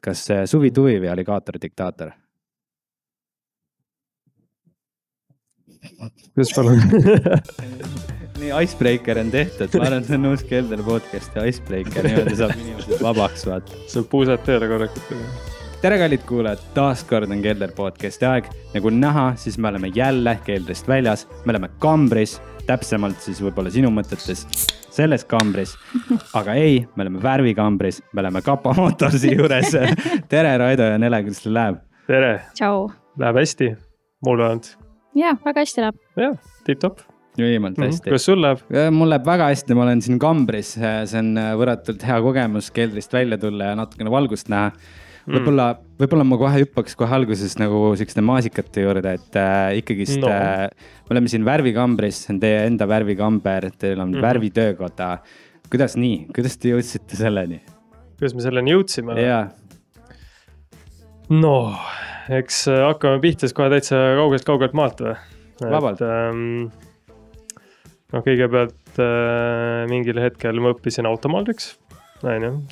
kas Suvi Tuvi või Alligaator diktaator? Kus palun? Nii, Icebreaker on tehtud. Ma arvan, see on uus Kelder podcast ja Icebreaker niimoodi saab inimesed vabaks vaata. Saab puusad tööle korrakult. Tere kallid kuulajad, taaskord on Kelder podcasti aeg. Nagu näha, siis me oleme jälle Keldrist väljas. Me oleme kambris, täpsemalt siis võib-olla sinu mõtetes selles kambris. Aga ei, me oleme värvikambris, me oleme Kapa Motorsi juures. Tere Raido ja Nele, kuidas teil läheb? Tere! Tšau! Läheb hästi, mul vähemalt. Jaa, väga hästi läheb. Jaa, tipp-top. Juhimalt hästi. Kuidas sul läheb? Mul läheb väga hästi, ma olen siin kambris. See on võratult hea kogemus Keldrist välja tulla ja natukene valgust näha. Võib-olla ma kohe hüppaks kohe alguses nagu siukeste maasikate juurde, et ikkagist me oleme siin värvikambris, see on teie enda värvikamber, teil on värvitöökoda. Kuidas nii? Kuidas te jõudsite selleni? Kuidas me selleni jõudsime? Jaa. No, eks hakkame pihtes kohe täitsa kaugelt maalt või? Vabalt. Kõigepealt mingil hetkel ma õppisin automaldriks.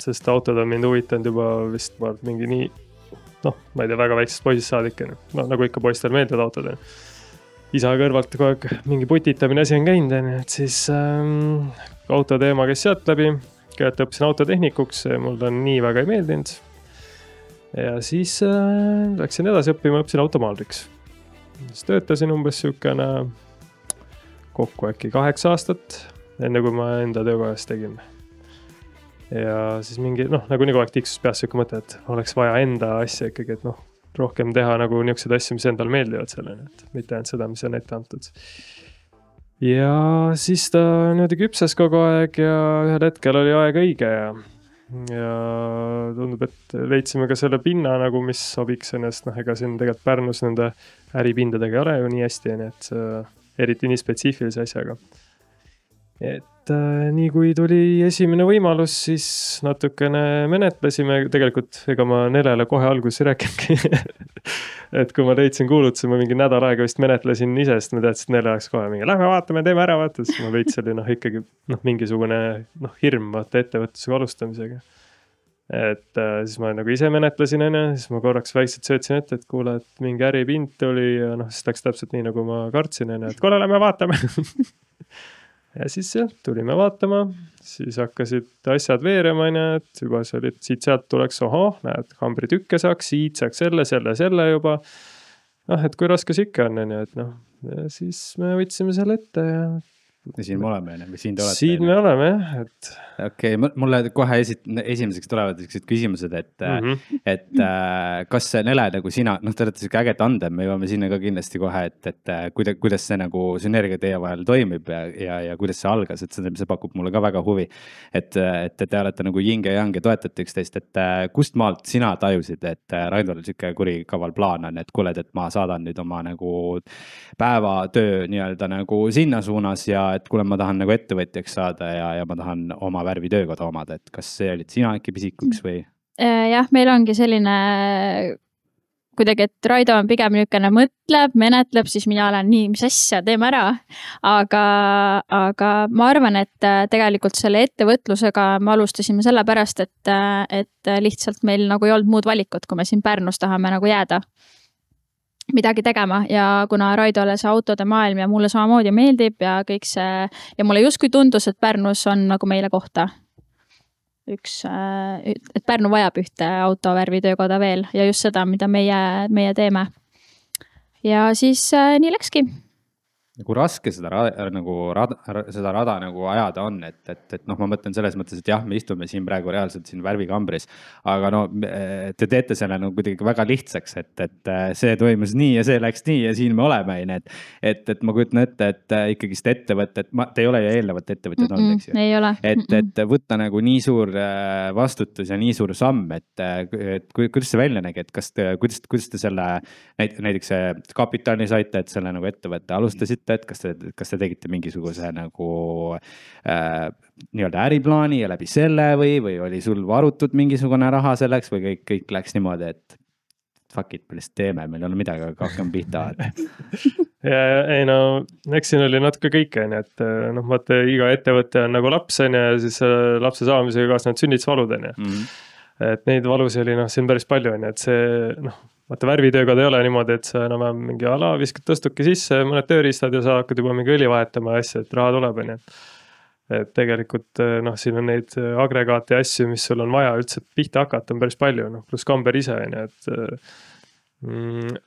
Sest autod on mind huvitanud juba vist mingi nii, ma ei tea, väga väiksest poisist saadik. Nagu ikka poistel meeldivad autod. Isa kõrvalt kogu aeg mingi putitamine asi on käinud, et siis autoteema käis sealt läbi. Kõigepealt õppisin autotehnikuks, mul on nii väga ei meeldinud. Ja siis läksin edasi õppima, õppisin automaldriks. Siis töötasin umbes siukene kokku äkki 8 aastat, enne kui ma enda töökohast tegin. Ja siis mingi, nagu nii kogu aeg tiksus peas siuke mõte, et oleks vaja enda asja ikkagi, et rohkem teha nagu niisugused asju, mis endal meeldivad selleni, et mitte ainult seda, mis on ette antud. Ja siis ta niimoodi küpses kogu aeg ja ühel hetkel oli aeg õige ja tundub, et leidsime ka selle pinna nagu, mis sobiks ennast, ega siin tegelikult Pärnus nende äripindadega ei ole ju nii hästi, et eriti nii spetsiifilise asjaga. Et nii kui tuli esimene võimalus, siis natukene menetlesime. Tegelikult ega ma Nelele kohe alguses rääkingi. Et kui ma leidsin kuulutuse, ma mingi nädal aega vist menetlesin ise, sest ma teadsin, et Nele oleks kohe mingi, lähme vaatame, teeme ära vaata. Siis ma veits oli ikkagi mingisugune hirm vaata ettevõtlusega alustamisega. Et siis ma nagu ise menetlesin enne, siis ma korraks väikselt söötsin ette, et kuule, et mingi äripind tuli ja siis läks täpselt nii, nagu ma kartsin enne, et kuule, lähme vaatame. Ja siis tulime vaatama, siis hakkasid asjad veerema, et juba see oli, et siit-sealt tuleks, näed, kambri tükke saaks, siit saaks selle juba. Et kui raske see ikka on, et ja siis me võtsime selle ette ja siin me oleme, või siin te olete? Siin me oleme, et... Okei, mulle kohe esimeseks tulevad küsimused, et kas Nele nagu sina, te olete siuke äge tandem, me jõuame sinna ka kindlasti kohe, et kuidas see nagu sünergia teie vahel toimib ja kuidas see algas, et see pakub mulle ka väga huvi, et te olete nagu jing ja yang ja toetate üksteist, et kust maalt sina tajusid, et Raidol siuke kurikaval plaan on, et kuuled, et ma saadan nüüd oma nagu päevatöö nii-öelda nagu sinna suunas ja et kuule, ma tahan nagu ettevõtjaks saada ja ma tahan oma värvitöökoda omada, et kas see olid sina äkki pisikuks või? Jah, meil ongi selline kuidagi, et Raido on pigem niisugune mõtleb, menetleb, siis mina olen nii, mis asja, teeme ära. Aga ma arvan, et tegelikult selle ettevõtlusega me alustasime sellepärast, et lihtsalt meil nagu ei olnud muud valikut, kui me siin Pärnus tahame nagu jääda midagi tegema ja kuna Raidole see autode maailm ja mulle samamoodi meeldib ja kõik see ja mulle justkui tundus, et Pärnus on nagu meile kohta et Pärnu vajab ühte autovärvitöökoda veel ja just seda, mida meie teeme. Ja siis nii läkski. Nagu raske seda rada nagu ajada on, et ma mõtlen selles mõttes, et jah, me istume siin praegu reaalselt siin värvikambris, aga te teete selle nagu kuidagi väga lihtsaks, et see toimus nii ja see läks nii ja siin me oleme, et ma kujutan ette, et ikkagi seda ettevõtet, te ei ole ju eelnevat ettevõtjad olnud, eks ju? Ei ole. Et võtta nagu nii suur vastutus ja nii suur samm, et kuidas see välja nägi, et kuidas te selle näiteks kapitali saite, et selle nagu ettevõtte alustasid, et kas te tegite mingisuguse nagu nii-öelda äriplaani ja läbi selle või oli sul varutud mingisugune raha selleks või kõik läks niimoodi, et fuck it, millest teeme, meil ei ole midagi, aga hakkame pihta. Eks siin oli natuke kõike, et vaata, iga ettevõte on nagu laps ja siis lapse saamisega kaasnevad sünnitusvalud. et neid valusi oli siin päris palju, on ju, et see vaata värvitöökod ei ole niimoodi, et sa enam mingi viskad tõstuki sisse, mõned tööriistad ja sa hakkad juba mingi õli vahetama ja asja, et raha tuleb, on ju. Et tegelikult siin on neid agregaate ja asju, mis sul on vaja üldse pihta hakata, on päris palju, pluss kamber ise, on ju, et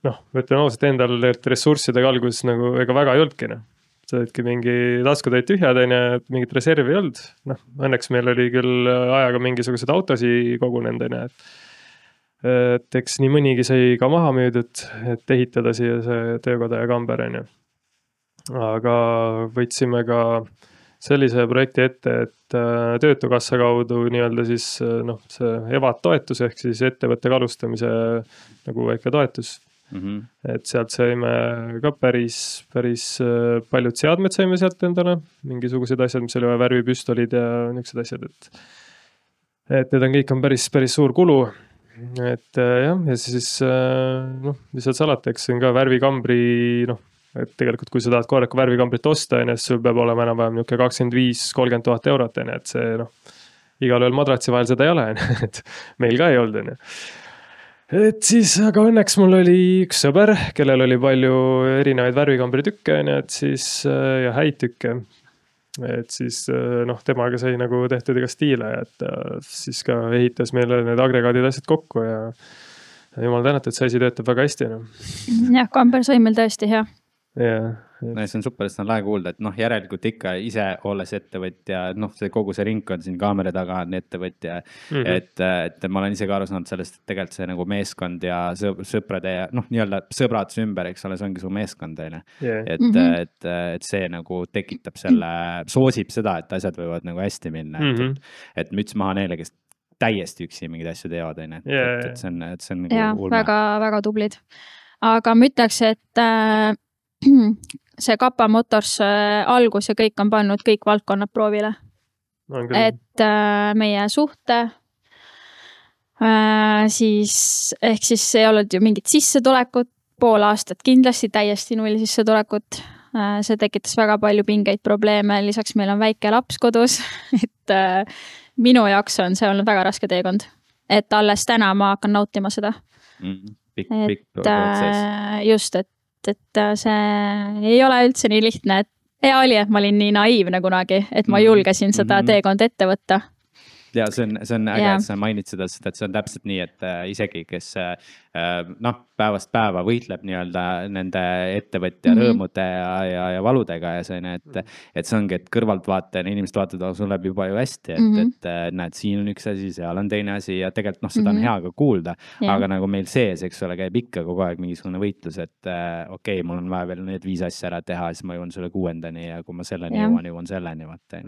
ma ütlen ausalt endal, et ressurssidega alguses ega väga ei olnudki, sa olidki mingi taskud olid tühjad, on ju, et mingit reservi ei olnud, õnneks meil oli küll ajaga mingisugused autosi kogunenud, on ju, et eks nii mõnigi sai ka maha müüdud, et ehitada siia see töökoda ja kamber, on ju. Aga võtsime ka sellise projekti ette, et töötukassa kaudu nii-öelda siis see EVAT toetus ehk siis ettevõtte alustamise nagu väike toetus. Et sealt saime ka päris paljud seadmed saime sealt endale, mingisugused asjad, mis oli värvipüstolid ja niisugused asjad, et need kõik on päris suur kulu. Et jah, ja siis mis seal salata, eks see on ka värvikambri, et tegelikult kui sa tahad korraku värvikambrit osta, siis sul peab olema enam-vähem 25-30 000 eurot, et see igal ühel madratsi vahel seda ei ole, et meil ka ei olnud. Et siis, aga õnneks mul oli üks sõber, kellel oli palju erinevaid värvikambri tükke, et siis ja häid tükke. Et siis temaga sai nagu tehtud iga stiile, et siis ka ehitas meile need agregaadid asjad kokku ja jumal tänatud, et see asi töötab väga hästi. Jah, kamber sai meil tõesti hea. Yeah. No, see on super, et see on lahe kuulda, et järelikult ikka ise olles ettevõtja, see kogu see ringkond siin kaamera taga on ettevõtja, et ma olen ise ka aru saanud sellest, et tegelikult see nagu meeskond ja sõprade ja nii-öelda sõbrad su ümber, eks ole, see ongi su meeskond, et see nagu tekitab selle, soosib seda, et asjad võivad nagu hästi minna, et müts maha neile, kes täiesti üksi mingid asju teevad, et see on nagu ulme. Väga tublid. Aga ma ütleks, et see Kapa Motors algus ja kõik on pannud kõik valdkonnad proovile. Et meie suhte siis, ehk siis ei olnud ju mingit sissetulekut, pool aastat kindlasti täiesti null sissetulekut. See tekitas väga palju pingeid probleeme, lisaks meil on väike laps kodus, et minu jaoks on see olnud väga raske teekond. Et alles täna ma hakkan nautima seda. Pikk protsess. Just, et see ei ole üldse nii lihtne, et hea oli, et ma olin nii naiivne kunagi, et ma julgesin seda teekond ette võtta. Ja see on äge, et sa mainid seda, et see on täpselt nii, et isegi, kes päevast päeva võitleb nii-öelda nende ettevõtja rõõmude ja valudega ja see, et see ongi, et kõrvalt vaatan, inimesed vaatavad, sul läheb juba ju hästi, et näed, siin on üks asi, seal on teine asi ja tegelikult seda on hea ka kuulda, aga nagu meil sees, eks ole, käib ikka kogu aeg mingisugune võitlus, et okei, mul on vaja veel need 5 asja ära teha, siis ma jõuan selle 6. ja kui ma selleni jõuan selleni, vaata.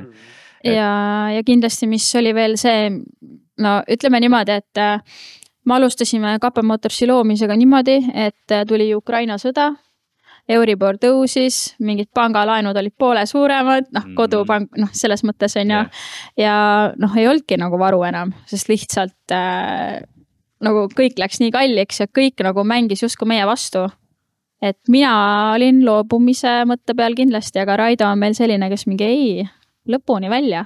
Ja kindlasti, mis oli veel see, ütleme niimoodi, et me alustasime Kapa Motorsi loomisega niimoodi, et tuli Ukraina sõda, Euribor tõusis, mingid pangalaenud olid poole suuremad, kodupank, selles mõttes on ja ei olnudki nagu varu enam, sest lihtsalt nagu kõik läks nii kalliks ja kõik nagu mängis justkui meie vastu. Et mina olin loobumise mõtte peal kindlasti, aga Raido on meil selline, kes mingi lõpuni välja.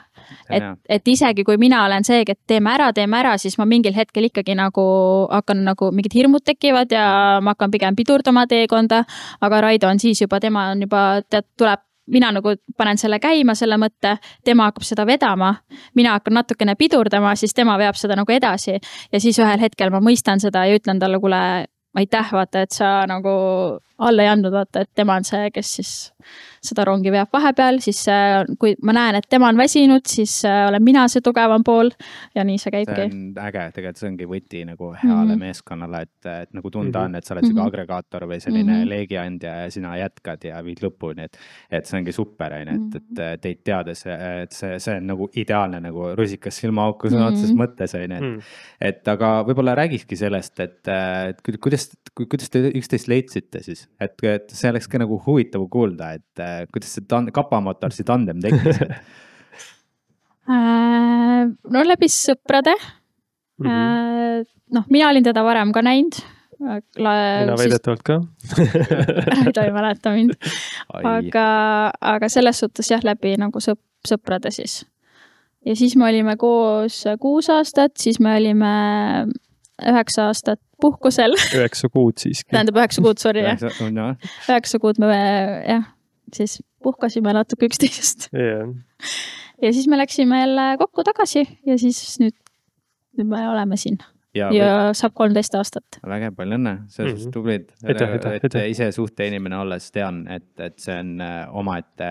Et isegi kui mina olen see, et teeme ära, siis ma mingil hetkel ikkagi nagu hakkan nagu mingid hirmud tekivad ja ma hakkan pigem pidurdama teekonda, aga Raido on siis juba, tema on juba, tuleb, mina nagu panen selle käima, selle mõtte, tema hakkab seda vedama, mina hakkan natukene pidurdama, siis tema veab seda nagu edasi ja siis ühel hetkel ma mõistan seda ja ütlen talle, kuule, aitäh, vaata, et sa nagu alla ei andnud, vaata, et tema on see, kes siis seda rongi veab vahepeal, siis kui ma näen, et tema on väsinud, siis olen mina see tugevam pool ja nii see käibki. See on äge, tegelikult see ongi võti nagu heale meeskonnale, et nagu tunda on, et sa oled siuke agregaator või selline leegiandja ja sina jätkad ja viid lõpuni, et see ongi super, et teid teades, et see on nagu ideaalne nagu rusikas silmaauku sõna otses mõttes, et aga võib-olla räägikski sellest, et kuidas te üksteist leidsite siis, et see oleks ka nagu huvitav kuulda, et kuidas see Kapa Motorsi tandem tekkis? Läbi sõprade. Mina olin teda varem ka näinud. Mina väidetavalt ka. Ta ei mäleta mind. Aga selles suhtes läbi nagu sõprade siis. ja siis me olime koos 6 aastat, siis me olime 9 aastat puhkusel. 9 kuud siiski. Tähendab 9 kuud, sorry, jah. 9 kuud me siis puhkasime natuke üksteisest. Yeah. Ja siis me läksime jälle kokku tagasi ja siis nüüd me oleme siin. Ja saab 13 aastat. Väga palju õnne, see on tublid. Et ise suhte inimene olles tean, et see on omaette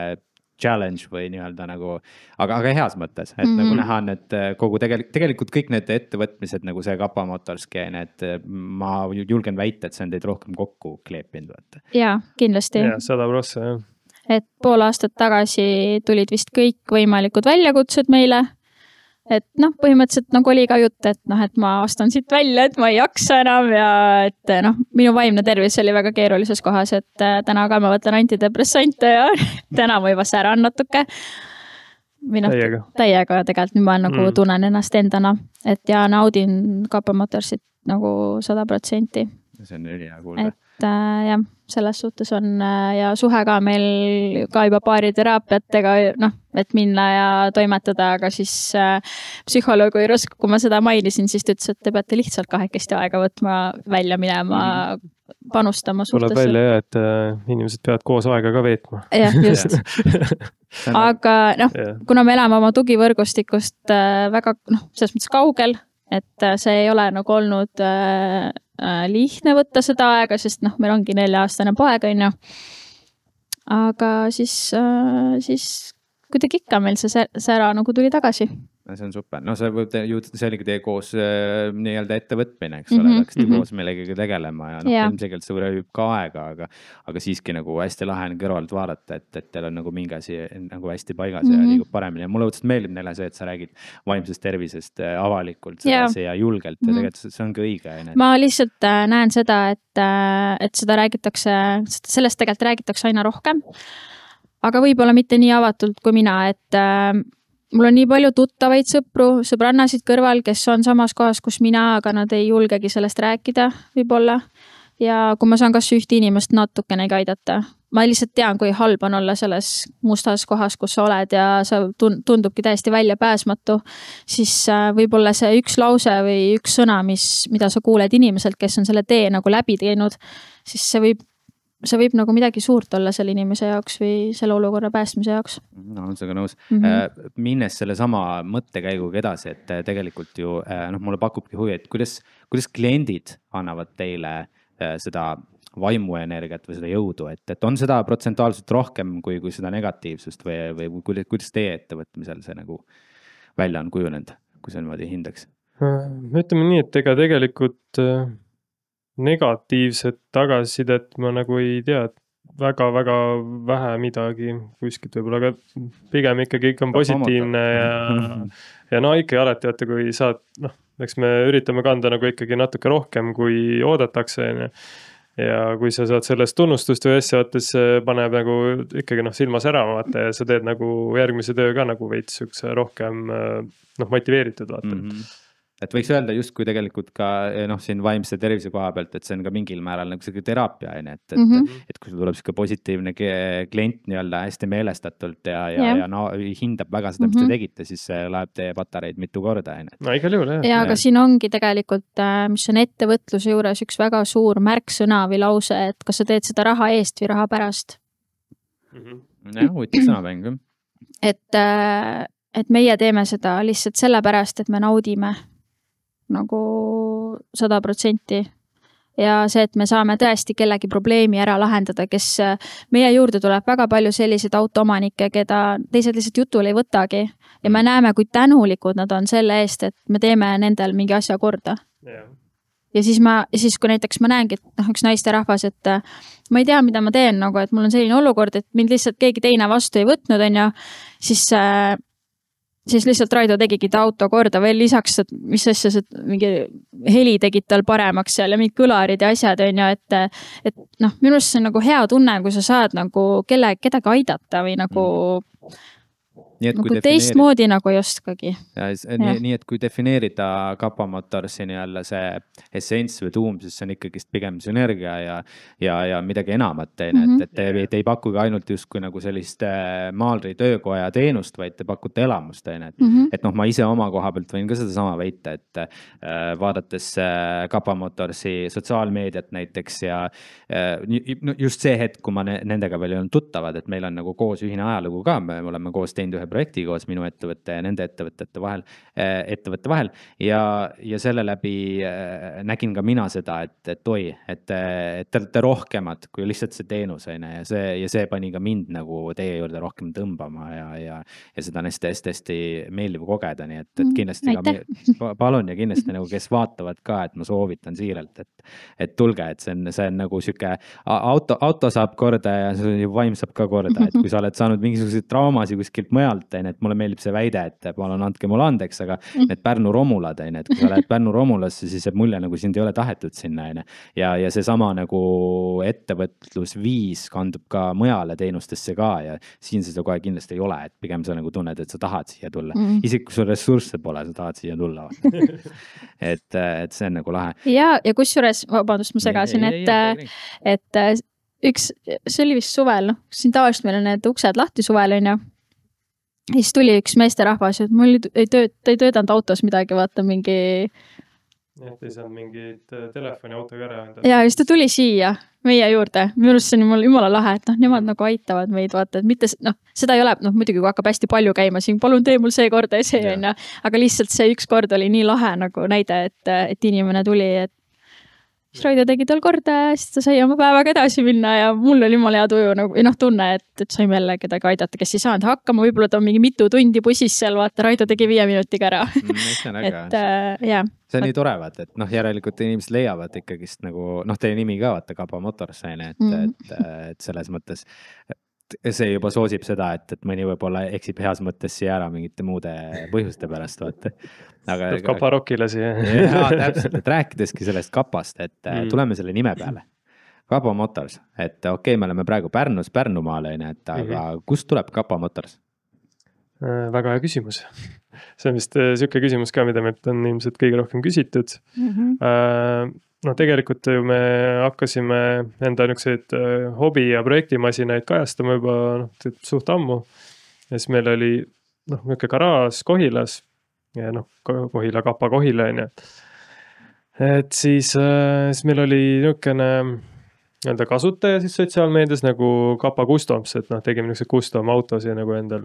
challenge või nii-öelda nagu, aga heas mõttes, et nagu näha on, et kogu tegelikult kõik need ettevõtmised nagu see Kapa Motorski, need ma julgen väita, et see on teid rohkem kokku kleepinud. Jaa, kindlasti. Ja 100%, jah. Et pool aastat tagasi tulid vist kõik võimalikud väljakutsed meile. Et põhimõtteliselt nagu oli ka jutt, et et ma astan siit välja, et ma ei jaksa enam ja et minu vaimne tervis oli väga keerulises kohas, et täna ka ma võtan antidepressante ja täna ma juba säran natuke. Täiega tegelikult nüüd ma nagu tunnen ennast endana, et ja naudin Kapa Motorsit nagu 100%. See on ülihea kuulda. Et jah, selles suhtes on ja suhe ka meil ka juba baariteraapiatega, et minna ja toimetada, aga siis psühholoog või Rosk, kui ma seda mainisin, siis ta ütles, et te peate lihtsalt kahekesti aega võtma välja minema, panustama suhtesse. Tuleb välja, et inimesed peavad koos aega ka veetma. Jah, just. Aga kuna me elame oma tugivõrgustikust väga selles mõttes kaugel, et see ei ole nagu olnud lihtne võtta seda aega, sest meil ongi 4-aastane poeg, on ju. Aga siis kuidagi ikka meil see sära nagu tuli tagasi. See on super. See oligi teie koos nii-öelda ettevõtmine, eks ole, läksid koos millegagi tegelema ja ilmselgelt see röövib ka aega, aga siiski nagu hästi lahe on kõrvalt vaadata, et teil on nagu mingi asi nagu hästi paigas ja liigub paremini. Ja mulle võtselt meeldib neile see, et sa räägid vaimsest tervisest avalikult ja julgelt ja tegelikult see ongi õige. Ma lihtsalt näen seda, et seda räägitakse, sellest tegelikult räägitakse aina rohkem, aga võib-olla mitte nii avatult kui mina, et mul on nii palju tuttavaid sõbrannasid kõrval, kes on samas kohas, kus mina, aga nad ei julgegi sellest rääkida võib-olla. Ja kui ma saan kas ühte inimest natukenegi aidata, ma lihtsalt tean, kui halb on olla selles mustas kohas, kus sa oled ja sa tundubki täiesti välja pääsmatu, siis võib-olla see üks lause või üks sõna, mida sa kuuled inimeselt, kes on selle tee nagu läbi teinud, siis see võib nagu midagi suurt olla selle inimese jaoks või selle olukorra päästmise jaoks. On see ka nõus. Minnes selle sama mõttekäiguga edasi, et tegelikult ju mulle pakubki huvi, et kuidas kliendid annavad teile seda vaimuenergiat või seda jõudu, et on seda protsentuaalselt rohkem kui seda negatiivsust või kuidas teie ettevõtmisel see nagu välja on kujunenud, kui see niimoodi hindaks? Ütleme nii, et ega tegelikult negatiivset tagasisidet ma nagu ei tea, et väga-väga vähe midagi kuskilt võib-olla, aga pigem ikkagi on positiivne ja ikkagi alati, kui saad, eks me üritame kanda nagu ikkagi natuke rohkem, kui oodatakse. Ja kui sa saad sellest tunnustust või asja, see paneb nagu ikkagi silma särama vaata ja sa teed nagu järgmise töö ka nagu veits rohkem motiveeritud vaata. Et võiks öelda just kui tegelikult ka siin vaimse tervise koha pealt, et see on ka mingil määral nagu selline teraapia, et kui sul tuleb selline positiivne klient nii-öelda hästi meelestatult ja hindab väga seda, mis te tegite, siis see läheb teie patareid mitu korda. No igal juhul, jah. Ja aga siin ongi tegelikult, mis on ettevõtluse juures üks väga suur märksõna või lause, et kas sa teed seda raha eest või raha pärast. Huvitav sõnamäng. Et meie teeme seda lihtsalt sellepärast, et me naudime nagu 100% ja see, et me saame tõesti kellegi probleemi ära lahendada, kes meie juurde tuleb väga palju selliseid autoomanikke, keda teised lihtsalt jutule ei võtagi ja me näeme, kui tänulikud nad on selle eest, et me teeme nendel mingi asja korda. Ja siis kui näiteks ma näengi, et üks naisterahvas, et ma ei tea, mida ma teen, nagu, et mul on selline olukord, et mind lihtsalt keegi teine vastu ei võtnud, on ju, siis lihtsalt Raido tegigi ta auto korda veel lisaks, et mis asja, mingi heli tegid tal paremaks seal ja mingid kõlarid ja asjad, on ju, et minu arust see on nagu hea tunne, kui sa saad nagu kedagi aidata või nagu nagu teistmoodi nagu justkagi. Nii, et kui defineerida Kappa Motorsi nii-öelda see essents või tuum, siis see on ikkagist pigem sünergia ja midagi enamat, et te ei pakugi ainult justkui nagu sellist maalri töökoja teenust, vaid te pakute elamust, et noh, ma ise oma koha pealt võin ka seda sama väita, et vaadates Kappa Motorsi sotsiaalmeediat näiteks ja just see hetk, kui ma nendega veel ei olnud tuttavad, et meil on nagu koos ühine ajalugu ka, me oleme koos teinud ühe projekti koos minu ettevõtte ja nende ettevõtte vahel ja selle läbi nägin ka mina seda, et oi, et te olete rohkemad kui lihtsalt see teenus ja see pani ka mind nagu teie juurde rohkem tõmbama ja seda on hästi meeldiv kogeda, nii et kindlasti ka palun ja kindlasti nagu kes vaatavad ka, et ma soovitan siiralt, et tulge, et see on nagu siuke auto saab korda ja vaim saab ka korda, et kui sa oled saanud mingisuguseid traumasi kuskilt mujalt, et mulle meeldib see väide, et palun andke mulle andeks, aga need Pärnu romulad, et kui sa lähed Pärnu romulasse, siis jääb mulje nagu sind ei ole tahetud sinna, ja see sama nagu ettevõtlusviis kandub ka mujale teenustesse ka ja siin seda kohe kindlasti ei ole, et pigem sa nagu tunned, et sa tahad siia tulla. Isegi kui sul ressursse pole, sa tahad siia tulla. et see on nagu lahe. Ja kusjuures, vabandust, ma segasin, et see oli vist suvel, siin tavaliselt meil on need uksed lahti suvel, ja siis tuli üks meesterahvas, et mul ei töötanud autos midagi, vaata mingi... Et ei saanud mingid telefoni autoga ära. Ja siis ta tuli siia meie juurde. Minu arust see on jumala lahe, et nemad nagu aitavad meid, vaata, et mitte, seda ei ole, muidugi kui hakkab hästi palju käima siin, palun tee mul see korda ja see, aga lihtsalt see üks kord oli nii lahe nagu näide, et inimene tuli, et siis Raido tegi tal korda ja siis ta sai oma päevaga edasi minna ja mul oli jumala hea tuju nagu, tunne, et saime jälle kedagi aidata, kes ei saanud hakkama, võib-olla ta on mingi mitu tundi bussis seal, vaata, Raido tegi 5 minutiga ära. See on nii tore, vaata, et järelikult inimesed leiavad ikkagist nagu, teie nimi ka, vaata, Kappa Motors, et selles mõttes see juba soosib seda, et mõni võib-olla eksib heas mõttes siia ära mingite muude põhjuste pärast, vaata. Kappa rokile siia. Jaa, täpselt, et rääkideski sellest Kapast, et tuleme selle nime peale. Kappa Motors, et okei, me oleme praegu Pärnus, Pärnumaal, aga kust tuleb Kappa Motors? Väga hea küsimus. See on vist siuke küsimus ka, mida meilt on ilmselt kõige rohkem küsitud. Tegelikult me hakkasime enda niisuguseid hobi- ja projektimasinaid kajastama juba suht ammu. Ja siis meil oli niisugune garaaž Kohilas ja Kohila, Kappa Kohila. Et siis meil oli niisugune kasutaja siis sotsiaalmeedias nagu Kappa Customs, et tegime niisuguse custom autos ja nagu endal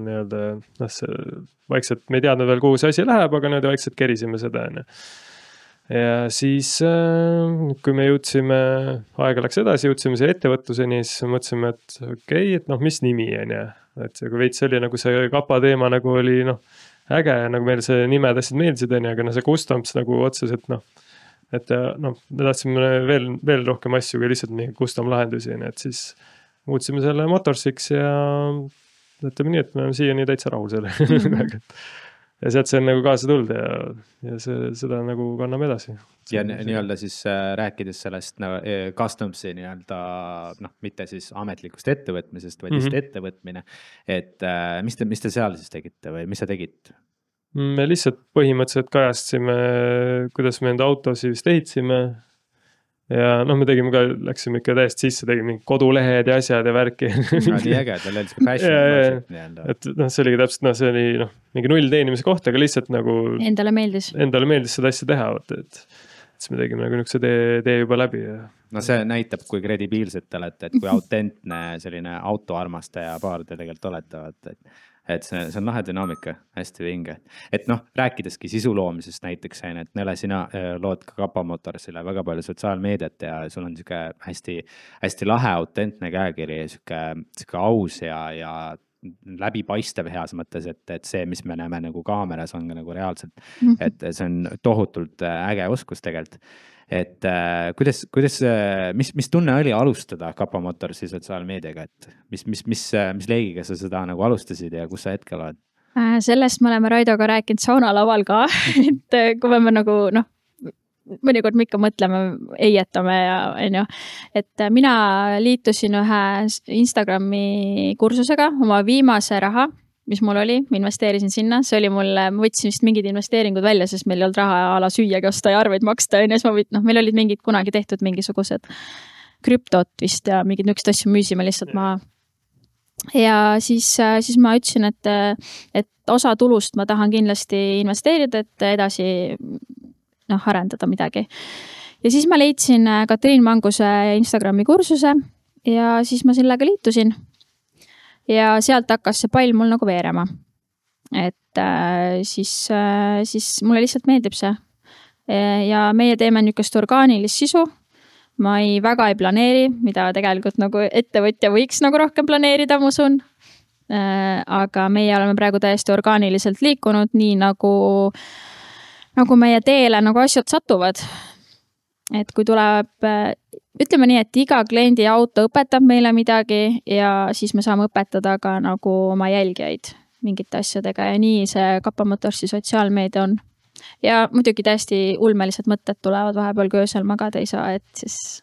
vaikselt me ei teadnud veel, kuhu see asi läheb, aga vaikselt kerisime seda. Ja siis, kui me jõudsime, aega läks edasi, jõudsime see ettevõtluseni, siis mõtlesime, et okei, et mis nimi on ja et kui veits oli nagu see Kappa teema nagu oli äge ja nagu meil see nimed asjad meeldisid, aga see Customs nagu otseselt et me tahtsime veel rohkem asju kui lihtsalt mingi custom lahendusi, et siis muutsime selle Motorsiks ja ütleme nii, et me oleme siiani täitsa rahul selle. Ja sealt see on nagu kaasa tulnud ja seda nagu kanname edasi. Ja nii-öelda siis rääkides sellest Customsi nii-öelda, mitte siis ametlikust ettevõtmisest, vaid just ettevõtmine, et mis te seal siis tegite või mis sa tegid? Me lihtsalt põhimõtteliselt kajastasime, kuidas me enda autosi vist ehitasime ja me tegime ka, läksime ikka täiesti sisse, tegime mingi kodulehed ja asjad ja värki. Nii äge, tal oli fashion project. Et see oligi täpselt, see oli mingi null teenimise koht, aga lihtsalt nagu Endale meeldis seda asja teha, et siis me tegime nagu niisuguse tee juba läbi. Ja see näitab, kui kredibiilsed te olete, et kui autentne selline autoarmastaja paar te tegelikult olete, et see on lahe dünaamika, hästi vinge. Et rääkideski sisu loomisest näiteks, et Nele, sina lood ka Kappa Motorsile väga palju sotsiaalmeediat ja sul on hästi lahe, autentne käekiri, siuke aus ja läbipaistev heas mõttes, et see, mis me näeme nagu kaameras on nagu reaalselt, et see on tohutult äge oskus tegelikult. Et mis tunne oli alustada Kappa Motorsi sotsiaalmeediaga, et mis leegiga sa seda nagu alustasid ja kus sa hetkel oled? Sellest me oleme Raidoga rääkinud saunalaval ka, et kui me nagu mõnikord me ikka mõtleme, eietame ja et mina liitusin ühe Instagrami kursusega oma viimase raha mis mul oli, ma investeerisin sinna, see oli mulle, ma võtsin vist mingid investeeringud välja, sest meil ei olnud raha ala süüagi osta ja arveid maksta, ja siis meil olid mingid kunagi tehtud mingisugused krüptot vist ja mingid nükst asju müüsime lihtsalt maha. Ja siis ma ütlesin, et osa tulust ma tahan kindlasti investeerida, et edasi arendada midagi. Ja siis ma leidsin Katriin Manguse Instagrami kursuse ja siis ma sellega liitusin. Ja sealt hakkas see pall mul nagu veerema. Et siis mulle lihtsalt meeldib see. Ja meie teeme niisugust orgaanilist sisu. Ma väga ei planeeri, mida tegelikult nagu ettevõtja võiks nagu rohkem planeerida, ma usun. Aga meie oleme praegu täiesti orgaaniliselt liikunud, nii nagu meie teele nagu asjad satuvad. Et kui tuleb, ütleme nii, et iga kliendi auto õpetab meile midagi ja siis me saame õpetada ka nagu oma jälgijaid mingite asjadega ja nii see Kappa Motorsi sotsiaalmeedia on. Ja muidugi täiesti ulmelised mõtted tulevad vahepeal, kui öösel magada ei saa, et siis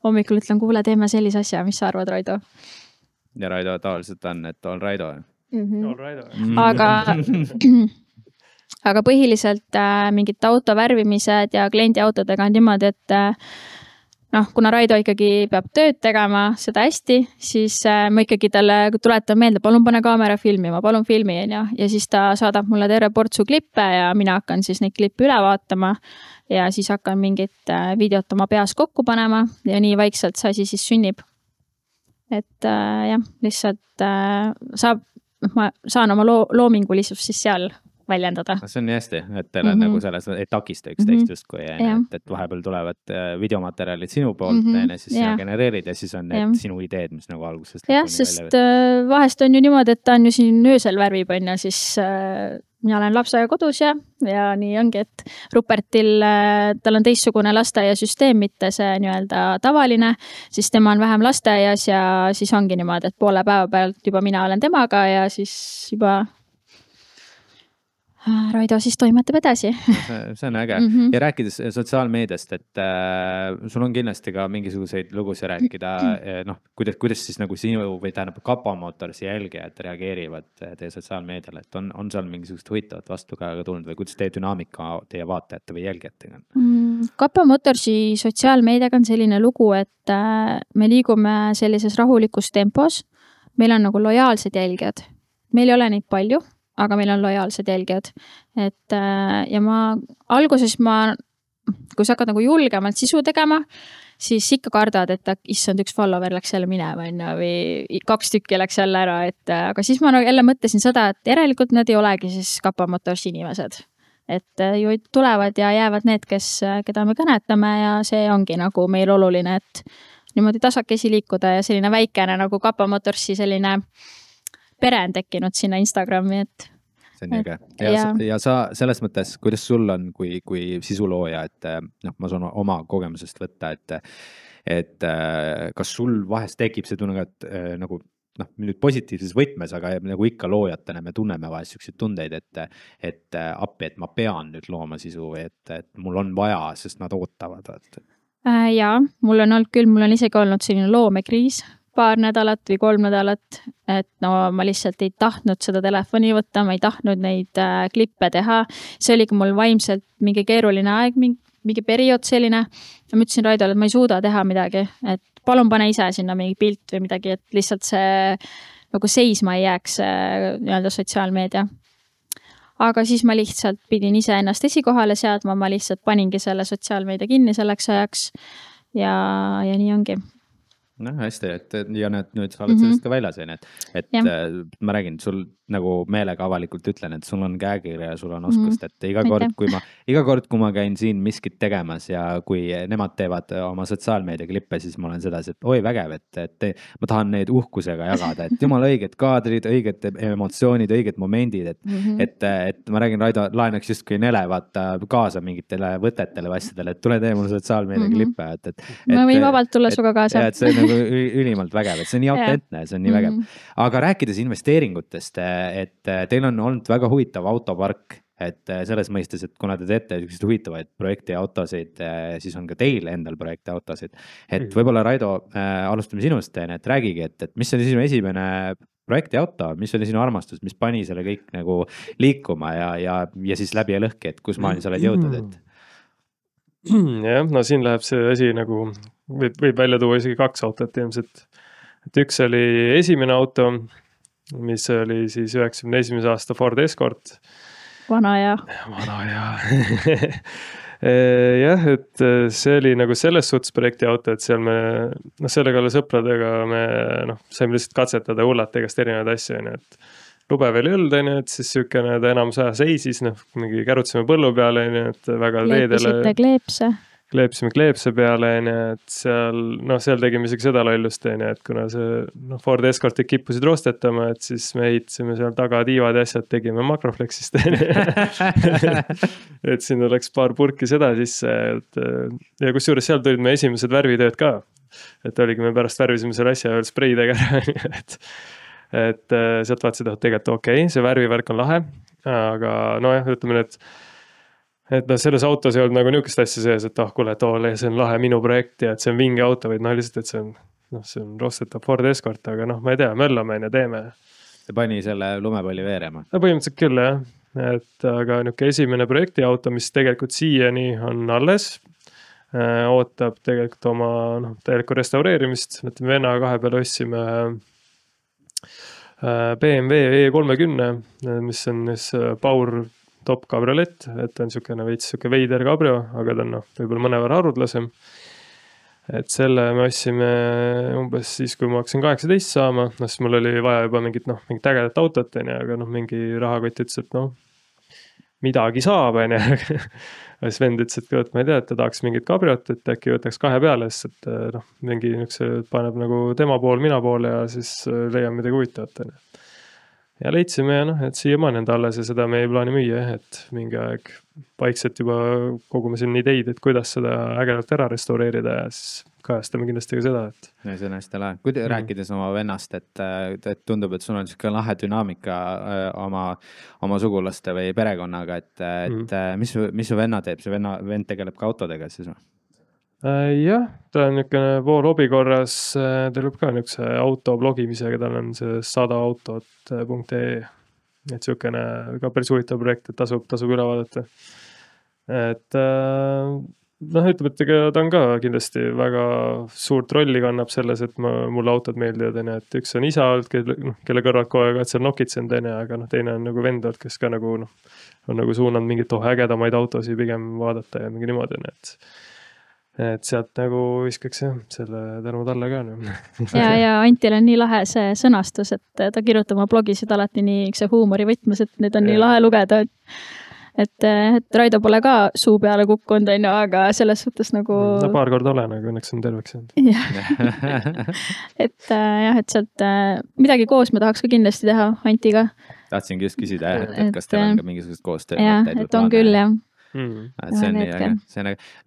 hommikul ütlen, kuule, teeme sellise asja, mis sa arvad, Raido? Ja Raido tavaliselt on, et all Raido. All Raido. Aga põhiliselt mingid auto värvimised ja kliendi autodega on niimoodi, et kuna Raido ikkagi peab tööd tegema seda hästi, siis ma ikkagi talle tuletan meelde, palun pane kaamera filmima, palun filmi, ja siis ta saadab mulle terve portsu klippe ja mina hakkan siis neid klippe üle vaatama ja siis hakkan mingit videot oma peas kokku panema ja nii vaikselt see asi siis sünnib. Et jah, lihtsalt ma saan oma loomingulisust siis seal väljendada. See on nii hästi, et teil on nagu selles, et takista üksteist justkui, et vahepeal tulevad videomaterjalid sinu poolt, siis sina genereerid ja siis on need sinu ideed, mis nagu algusest. Jah, sest vahest on ju niimoodi, et ta on ju siin öösel värvib, ja siis mina olen lapsega kodus ja nii ongi, et Rupertil, tal on teistsugune lasteaiasüsteem, mitte see nii-öelda tavaline, siis tema on vähem lasteaias ja siis ongi niimoodi, et poole päeva pealt juba mina olen temaga ja siis juba Raido siis toimetab edasi. See on äge. Ja rääkides sotsiaalmeediast, et sul on kindlasti ka mingisuguseid lugusid rääkida, kuidas siis nagu sinu või tähendab Kappa Motorsi jälgijad reageerivad teie sotsiaalmeediale, et on seal mingisugust huvitavat vastukajaga tulnud või kuidas teie dünaamika teie vaatajate või jälgijatega? Kappa Motorsi sotsiaalmeediaga on selline lugu, et me liigume sellises rahulikus tempos. Meil on nagu lojaalsed jälgijad. Meil ei ole neid palju, aga meil on lojaalsed jälgijad. Et, ja alguses kui sa hakkad nagu julgemalt sisu tegema, siis ikka kardad, et issand, üks follower läks jälle minema või 2 tükki läks jälle ära. Aga siis ma jälle mõtlesin seda, et järelikult nad ei olegi siis Kappa Motorsi inimesed. Et ju tulevad ja jäävad need, keda me kõnetame ja see ongi nagu meil oluline, et niimoodi tasakesi liikuda ja selline väikene nagu Kappa Motorsi selline pere on tekkinud sinna Instagrami, et see on nii äge. Ja sa selles mõttes, kuidas sul on kui sisulooja, et ma saan oma kogemusest võtta, et kas sul vahest tekib see tunne, et nagu nüüd positiivses võtmes, aga nagu ikka loojatena me tunneme vahest selliseid tundeid, et appi, et ma pean nüüd looma sisu või et mul on vaja, sest nad ootavad. Jaa, mul on olnud küll, mul on isegi olnud selline loomekriis, 2 nädalat või 3 nädalat, et ma lihtsalt ei tahtnud seda telefoni võtta, ma ei tahtnud neid klippe teha. See oligi mul vaimselt mingi keeruline aeg, mingi periood selline. Ma ütlesin Raidole, et ma ei suuda teha midagi, et palun pane ise sinna mingi pilt või midagi, et lihtsalt see nagu seisma ei jääks nii-öelda sotsiaalmeedia. Aga siis ma lihtsalt pidin ise ennast esikohale seadma, ma lihtsalt paningi selle sotsiaalmeedia kinni selleks ajaks ja nii ongi. Hästi, ja nüüd sa oled sellest ka väljas, et ma räägin, sul nagu meelega avalikult ütlen, et sul on käekirja ja sul on oskust, et iga kord, kui ma käin siin miskit tegemas ja kui nemad teevad oma sotsiaalmeedia klippe, siis ma olen sedasi, et oi vägev, et ma tahan neid uhkusega jagada, et jumal õiged kaadrid, õiged emotsioonid, õiged momendid, et ma räägin, Raido laenaks just kui nele vaata kaasa mingitele võtetele või asjadele, et tule tee mul sotsiaalmeedia klippe. Ma võin vabalt tulla suga kaasa. Ja, see on nagu ülimalt vägev, et see on nii autentne, see on nii vägev. Aga rääkides investeeringutest, et teil on olnud väga huvitav autopark, et selles mõistes, et kuna te teete selliseid huvitavaid projekti autosid, siis on ka teil endal projekti autosid. Et võib-olla Raido, alustame sinust, et räägigi, et mis on sinu esimene projektiauto, mis oli sinu armastus, mis pani selle kõik nagu liikuma ja siis läbi ja lõhki, et kus maani sa oled jõudnud, et? Jah, no siin läheb see asi nagu, võib välja tuua isegi 2 autot ilmselt. Et üks oli esimene auto, mis oli siis 91. aasta Ford Escort. Vana ja. Jah, et see oli nagu selles suhtes projekti auto, et seal me, sellega oli sõpradega me saime lihtsalt katsetada hullata igast erinevaid asju, et lube veel ei olnud, et siis sükene ta enamus aja seisis, mingi kärutasime põllu peale, et väga Kleepisite kleepse. Kleepsime kleepse peale, et seal tegime isegi seda lollust, et kuna see Ford Escortid kippusid rostetama, et siis me ehitasime seal taga tiivad ja asjad, tegime Makroflexist. Et siin oleks paar purki seda sisse, ja kusjuures seal tulid me esimesed värvitööd ka. Et oligi, me pärast värvisime selle asja veel spreidega ära, et sealt vaatasid, et tegelikult okei, see värvivärk on lahe, aga ütleme, et selles autos ei olnud nagu niisugust asja sees, et kuule, see on lahe minu projekt ja et see on vinge auto, vaid lihtsalt, et see on rostetav Ford Escort, aga ma ei tea, möllame ja teeme. See pani selle lumepalli veerema? Põhimõtteliselt küll, jah. Et aga niisugune esimene projektiauto, mis tegelikult siiani on alles, ootab tegelikult oma täielikku restaureerimist, et venna 2 peale ostsime BMW E30, mis on Power top kabriolett, et on niisugune veits veider kabrio, aga ta on võib-olla mõnevõrra harudlasem. Et selle me ossime umbes siis, kui ma hakkasin 18 saama, siis mul oli vaja juba mingit ägedat autot, aga mingi rahakott ütles, et midagi saab, siis vend ütles, et ma ei tea, et ta tahaks mingit kabriot, et äkki võtaks 2 peale, sest et mingi niisuguse paneb nagu tema pool, mina pool ja siis leian midagi huvitavat. Ja leidsime et siiamaani on ta alles ja seda me ei plaani müüa, et mingi aeg vaikselt juba kogume siin ideid, et kuidas seda ägedalt ära restaureerida ja siis kajastame kindlasti ka seda, et. Ja see on hästi lahe. Kui rääkides oma vennast, et tundub, et sul on niisugune lahe dünaamika oma sugulaste või perekonnaga, et mis su venna teeb? See vend tegeleb ka autodega siis või? Jah, ta on niisugune pool hobi korras, tegeleb ka niisuguse auto blogimisega, tal on see 100autot.ee, et niisugune ka päris huvitav projekt, et tasub üle vaadata. Et ütleme, et ta on ka kindlasti väga suurt rolli kannab selles, et mulle autod meeldivad, et üks on isa olnud, kelle kõrvalt kogu aeg seal nokitsenud, aga teine on nagu vend olnud, kes ka nagu on nagu suunanud mingit ägedamaid autosid pigem vaadata ja mingi niimoodi, et sealt nagu viskaks selle tänu talle ka. Ja Antil on nii lahe see sõnastus, et ta kirjutab oma blogisid alati nii huumorivõtmes, et need on nii lahe lugeda, et Raido pole ka suu peale kukkunud, aga selles suhtes nagu. Paar korda olen, aga õnneks on terveks jäänud. Et sealt midagi koos me tahaks ka kindlasti teha Antiga. Tahtsingi just küsida, et kas teil on ka mingisugust koostööd? Jah, et on küll, jah. See on nii, aga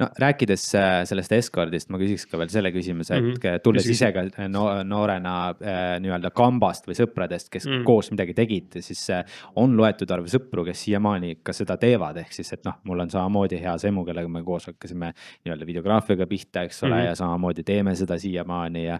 no rääkides sellest Escordist, ma küsiks ka veel selle küsimuse, et tulles ise ka noorena nii-öelda kambast või sõpradest, kes koos midagi tegid, siis on loetud arv sõpru, kes siiamaani ka seda teevad, ehk siis, et mul on samamoodi hea semu, kellega me koos hakkasime nii-öelda videograafiaga pihta, eks ole, ja samamoodi teeme seda siiamaani ja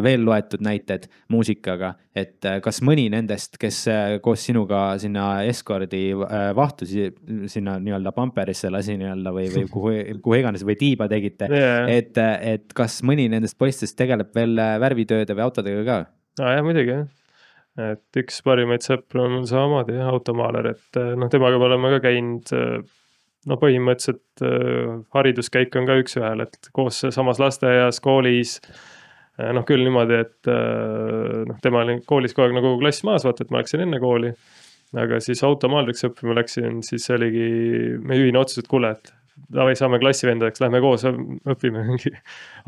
veel loetud näited muusikaga, et kas mõni nendest, kes koos sinuga sinna Escordi vahtusi sinna nii-öelda pamperisse lasi nii-öelda või kuhu iganes või tiiba tegite, et kas mõni nendest poistest tegeleb veel värvitööde või autodega ka? Jah, muidugi. Et üks parimaid sõpru on samamoodi automaaler, et temaga oleme ka käinud, põhimõtteliselt hariduskäik on ka üks ühel, et koos samas lasteaias, koolis, küll niimoodi, et tema oli koolis kogu aeg nagu klass maas, vaata, et ma läksin enne kooli. Aga siis automaalriks õppima läksin, siis oligi me ühine otsus, et kuule, et saame klassivendadeks, lähme koos õppime mingi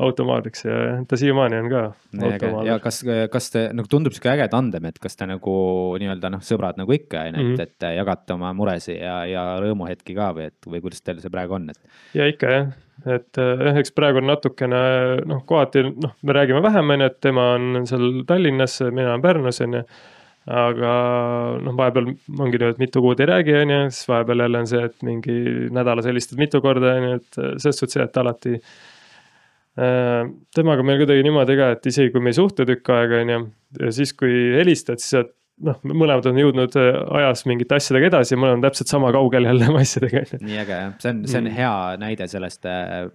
automaalriks ja ta siiamaani on ka automaaler. Ja kas te tundub siuke äge tandem, et kas te nagu nii-öelda sõbrad nagu ikka, et jagate oma muresi ja rõõmuhetki ka või kuidas teil see praegu on? Ja ikka jah, et eks praegu on natukene, kohati me räägime vähem, et tema on seal Tallinnas, mina olen Pärnus, aga vahepeal ongi nii, et mitu kuud ei räägi, siis vahepeal jälle on see, et mingi nädala sellistad mitu korda, et selles suhtes see, et Temaga meil kuidagi niimoodi ka, et isegi kui me ei suhtle tükk aega, on ju, ja siis kui helistad, siis sa mõlemad on jõudnud ajas mingite asjadega edasi ja mõlemad on täpselt sama kaugel jälle asjadega. Nii äge, jah. See on hea näide sellest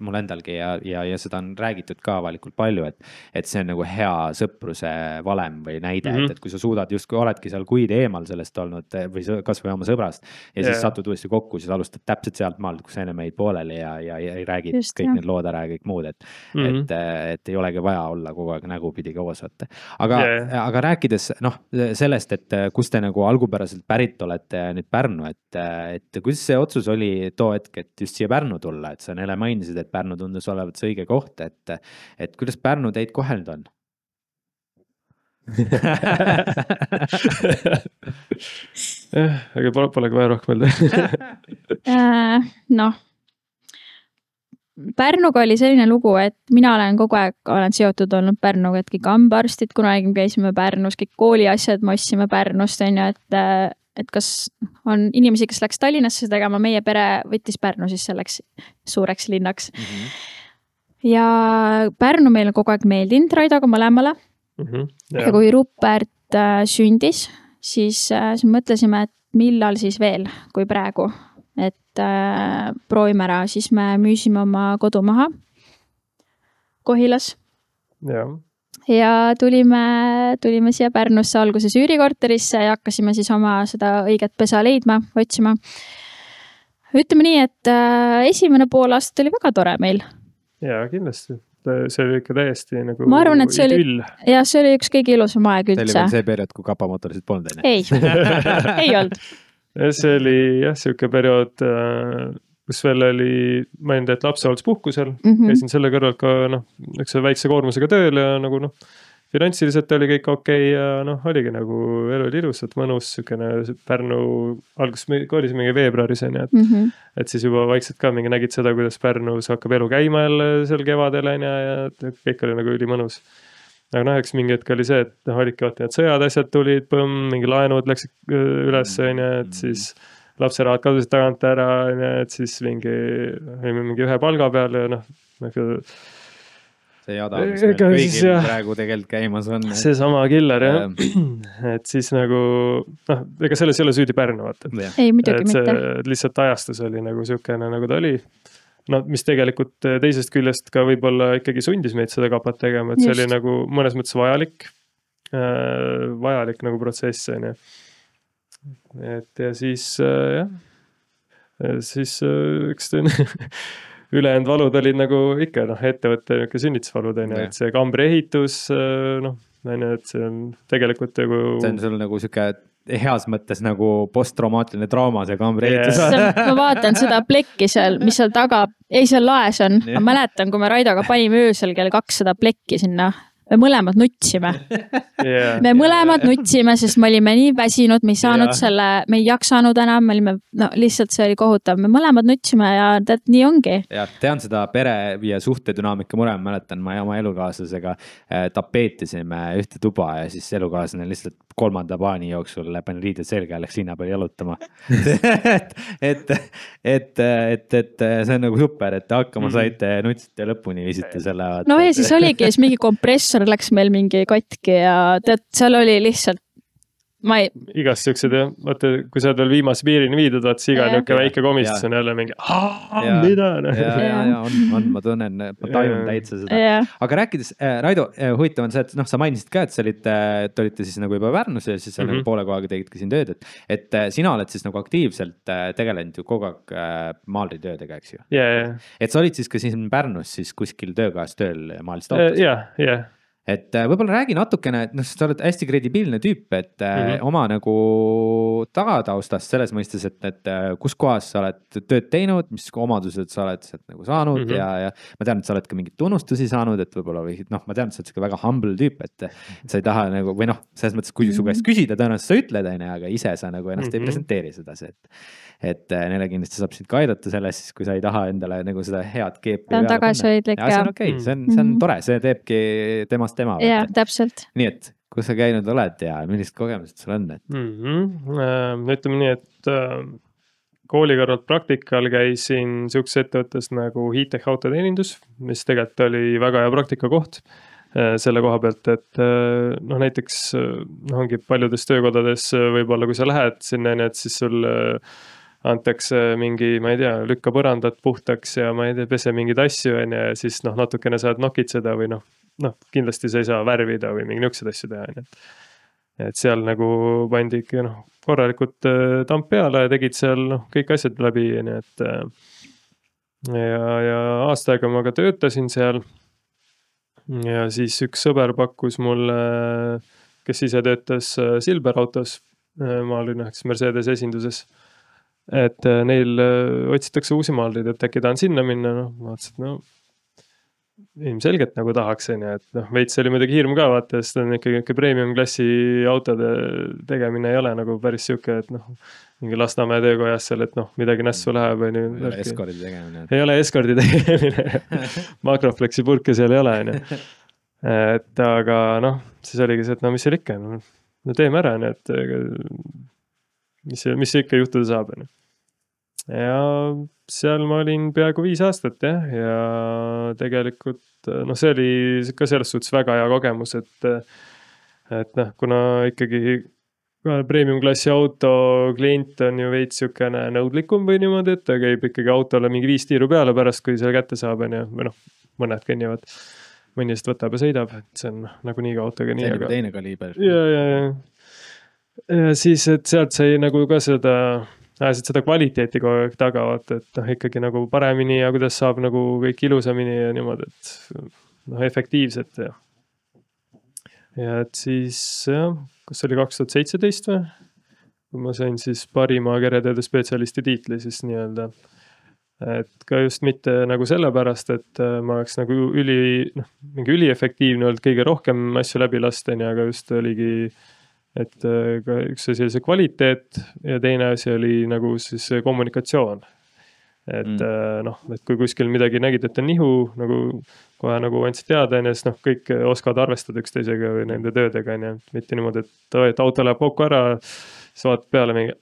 mul endalgi ja seda on räägitud ka avalikult palju, et see on nagu hea sõpruse valem või näide, et kui sa suudad justkui oledki seal kuid eemal sellest olnud või kas või oma sõbrast ja siis satud uuesti kokku, siis alustad täpselt sealt maalt, kus enne meid pooleli ja ei räägi kõik need lood ära ja kõik muud, et ei olegi vaja olla kogu aeg nägupidi koos. Aga rääkides sellest, et kus te nagu algupäraselt pärit olete nüüd Pärnu, et kuidas see otsus oli too hetk, et just siia Pärnu tulla, et sa Nele mainisid, et Pärnu tundus olevat see õige koht, et kuidas Pärnu teid koheld on? Aga polegi vaja rohkem öelda. Pärnuga oli selline lugu, et mina olen seotud olnud Pärnuga, et kõik hambaarstid, kunagi käisime Pärnus, kõik kooliasjad me ostsime Pärnust, on ju, et kas on inimesi, kes läks Tallinnasse tegema, meie pere võttis Pärnu siis selleks suureks linnaks. Ja Pärnu meil on kogu aeg meeldinud Raidoga mõlemale. Ja kui Rupert sündis, siis mõtlesime, et millal siis veel kui praegu. Et proovime ära, siis me müüsime oma kodu maha Kohilas ja tulime siia Pärnusse alguses üürikorterisse ja hakkasime siis oma seda õiget pesa leidma, otsima. Ütleme nii, et esimene pool aastat oli väga tore meil. Jaa, kindlasti. See oli ikka täiesti nagu ma arvan, et see oli üks kõige ilusam aeg üldse. See oli veel see periood, kui kapamotorisid polnud enne. Ei olnud. See oli siuke periood, kus veel oli, ma ei et lapsehoolduspuhkusel, käisin selle kõrvalt ka üks väikse koormusega tööl ja nagu finantsiliselt oli kõik okei ja oligi nagu elu oli ilus, et mõnus sükene Pärnu alguses oli mingi veebruaris, et siis juba vaikselt ka mingi nägid seda, kuidas Pärnus hakkab elu käima jälle seal kevadel ja kõik oli nagu ülimõnus. Aga eks mingi hetk oli see, et olidki need sõjad asjad tulid, mingi laenud läksid üles, et siis lapserahad kadusid tagant ära, et siis mingi ühe palga peal ja see jada, mis meil kõigil praegu tegelikult käimas on. See sama killer, et siis nagu, ega selles ei ole süüdi Pärnu, vaata. Ei, muidugi mitte. Lihtsalt ajastus oli nagu sükene, nagu ta oli. Mis tegelikult teisest küljest ka võib-olla ikkagi sundis meid seda kapat tegema, et see oli nagu mõnes mõttes vajalik nagu protsess. Et ja siis üks ülejäänud valud olid nagu ikka ettevõtte sünnitusvalud, et see kambri ehitus, et see on tegelikult nagu... See on sul nagu siuke heas mõttes nagu posttraumaatiline trauma, see kambri ehitus. Ma vaatan seda plekki seal, mis seal taga, seal laes on. Ma mäletan, kui me Raidoga panime öösel kell 2 seda plekki sinna. Me mõlemad nutsime. Me mõlemad nutsime, sest me olime nii väsinud, me ei saanud me ei jaksanud enam, me olime, lihtsalt see oli kohutav. Me mõlemad nutsime ja nii ongi. Ja tean seda pere ja suhtedünaamika mure, mäletan, ma oma elukaaslasega tapeetisime ühte tuba ja siis elukaaslane lihtsalt 3. paani jooksul pani riided selga ja läks linna peal jalutama. et see on nagu super, et hakkama saite, nutsite lõpuni viisite selle. No ja siis oligi, siis mingi kompressor läks meil mingi katki ja seal oli lihtsalt igast siuksed ja vaata, kui sa oled veel viimase piirini viidud, vaata siga niuke väike komistus on jälle mingi mida? Ma tunnen, ma tajun täitsa seda. Aga rääkides, Raido, huvitav on see, et sa mainisid ka, et olite siis nagu juba Pärnus ja siis nagu poole kohaga tegid ka siin tööd, et sina oled siis nagu aktiivselt tegelenud ju kogu aeg maalritöödega, eks ju? Et sa olid siis ka siin Pärnus siis kuskil töökohas tööl maalist autos? Et võib-olla räägi natukene, et sa oled hästi kredibiilne tüüp, et oma nagu tagataustast selles mõistes, et kus kohas sa oled tööd teinud, mis omadused sa oled sealt nagu saanud ja ma tean, et sa oled ka mingit tunnustusi saanud, et võib-olla või ma tean, et sa oled väga humble tüüp, et sa ei taha nagu, või selles mõttes, kui su käest küsida, tõenäoliselt sa ütled, aga ise sa nagu ennast ei presenteeri seda, et neile kindlasti saab sind ka aidata selles, siis kui sa ei taha endale nagu seda head keepi. Ta on tagasihoidlik ja. See on okei, see on tore, see teebki temast tema. Jaa, täpselt. Nii et, kus sa käinud oled ja millised kogemused sul on? Ütleme nii, et kooli kõrvalt praktikal käisin siukses ettevõttes nagu Heatech autoteenindus, mis tegelikult oli väga hea praktikakoht selle koha pealt, et noh, näiteks ongi paljudes töökodades võib-olla, kui sa lähed sinna, et siis sul antakse mingi, ma ei tea, lükka põrandat puhtaks ja ma ei tea, pese mingeid asju ja siis noh, natukene saad nokitseda või noh, kindlasti sa ei saa värvida või mingi niisugused asju teha, et seal nagu pandi ikka noh, korralikult tamp peale ja tegid seal noh, kõik asjad läbi, et ja aasta aega ma ka töötasin seal ja siis üks sõber pakkus mulle, kes ise töötas Silver autos, ma olin üheks Mercedes esinduses, et neil otsitakse uusi maalrid, et äkki tahan sinna minna, noh, ma vaatasin, et no ilmselgelt nagu tahaks, et noh, veits oli muidugi hirm ka vaata, sest on ikkagi premium klassi autode tegemine ei ole nagu päris siuke, et noh, mingi Lasnamäe töökojas seal, et noh, midagi nässu läheb. Eskordi tegemine. Ei ole eskordi tegemine, makrofleksi purke seal ei ole. Et aga noh, siis oligi see, et no mis seal ikka, no teeme ära, et mis ikka juhtuda saab. Ja seal ma olin peaaegu 5 aastat ja tegelikult noh, see oli ka selles suhtes väga hea kogemus, et noh, kuna ikkagi premium klassi auto klient on ju veits siukene nõudlikum või niimoodi, et ta käib ikkagi autole mingi 5 tiiru peale pärast, kui selle kätte saab, või noh, mõned kõnnivad, mõni just võtab ja sõidab, et see on nagu nii ka autoga nii. See on teine kaliiber. Ja siis, et sealt sai nagu ka seda kvaliteeti kogu aeg taga, et noh, ikkagi nagu paremini ja kuidas saab nagu kõik ilusamini ja niimoodi, et noh, efektiivselt ja et siis jah, kas oli 2017 või? Kui ma sain siis parima keretööde spetsialisti tiitli siis nii-öelda, et ka just mitte nagu sellepärast, et ma oleks nagu mingi üliefektiivne olnud kõige rohkem asju läbi lasteni, aga just oligi et ka üks asi oli see kvaliteet ja teine asi oli nagu siis kommunikatsioon. Et noh, et kui kuskil midagi nägid, et on nihu, nagu kohe nagu andsid teada, siis noh, kõik oskavad arvestada üksteisega või nende töödega, mitte niimoodi, et auto läheb kokku ära, siis vaatad peale mingi,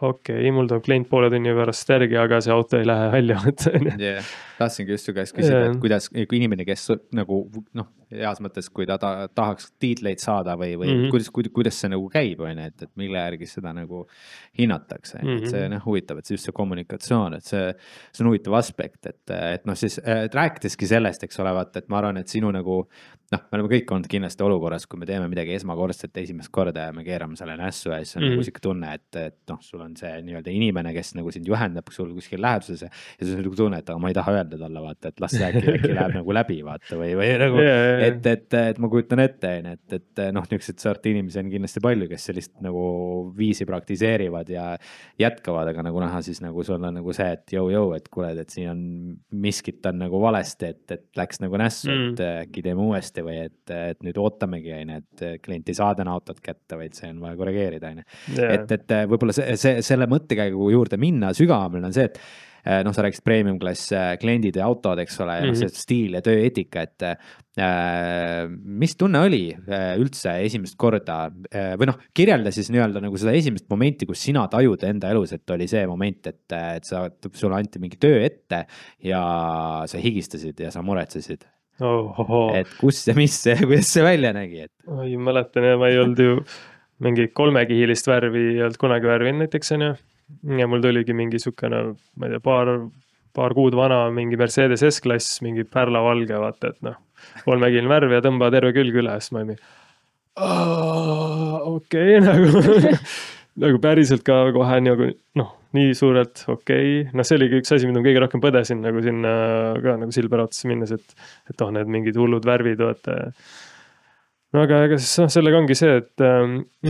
okei, mul tuleb klient poole tunni pärast järgi, aga see auto ei lähe välja. Tahtsingi just su käest küsida, et kuidas inimene, kes nagu noh, heas mõttes, kui ta tahaks tiitleid saada või kuidas see nagu käib, et mille järgi seda nagu hinnatakse, et see on huvitav, et just see kommunikatsioon, et see on huvitav aspekt, et noh siis rääkideski sellest, eks ole, et ma arvan, et sinu nagu noh, me oleme kõik olnud kindlasti olukorras, kui me teeme midagi esmakordset esimest korda ja me keerame selle nässu ja siis on nagu siuke tunne, et noh, sul on see nii-öelda inimene, kes nagu sind juhendab sul kuskil läheduses ja siis on nagu tunne, et ma ei taha öelda talle, vaata, et las see äkki läheb nagu läbi, vaata, või nagu, et ma kujutan ette, et noh, niisugused sorti inimesi on kindlasti palju, kes sellist nagu viisi praktiseerivad ja jätkavad, aga nagu näha siis nagu sul on nagu see, et jõu, et kuule, et siin on miskit on nagu valesti, et läks nagu nässu, et äkki teeme uuesti või et nüüd ootamegi, et klient ei saa täna autot kätte, vaid see on vaja korrigeerida. Et võib-olla selle mõttekäigu juurde minna sügavamale on see, et noh, sa rääkisid premium class kliendid ja autod, eks ole, ja see stiil ja tööeetika, et mis tunne oli üldse esimest korda või noh, kirjelda siis nii-öelda nagu seda esimest momenti, kus sina tajud enda elus, et oli see moment, et sulle anti mingi töö ette ja sa higistasid ja sa muretsesid. Et kus ja mis ja kuidas see välja nägi? Oi, mäletan ja ma ei olnud ju mingi 3-kihilist värvi ei olnud kunagi värvin näiteks ja mul tuligi mingi sukene, ma ei tea, paar kuud vana mingi Mercedes S-klass, mingi pärlavalge, vaata, et noh, 3-kihiline värv ja tõmba terve külg üles, ma ei mingi okei, nagu päriselt ka kohe nagu noh, nii suurelt okei. No see oligi üks asi, mida kõige rohkem põdesin nagu sinna ka nagu Silberautosse minnes, et need mingid hullud värvid, vaata. No aga siis sellega ongi see, et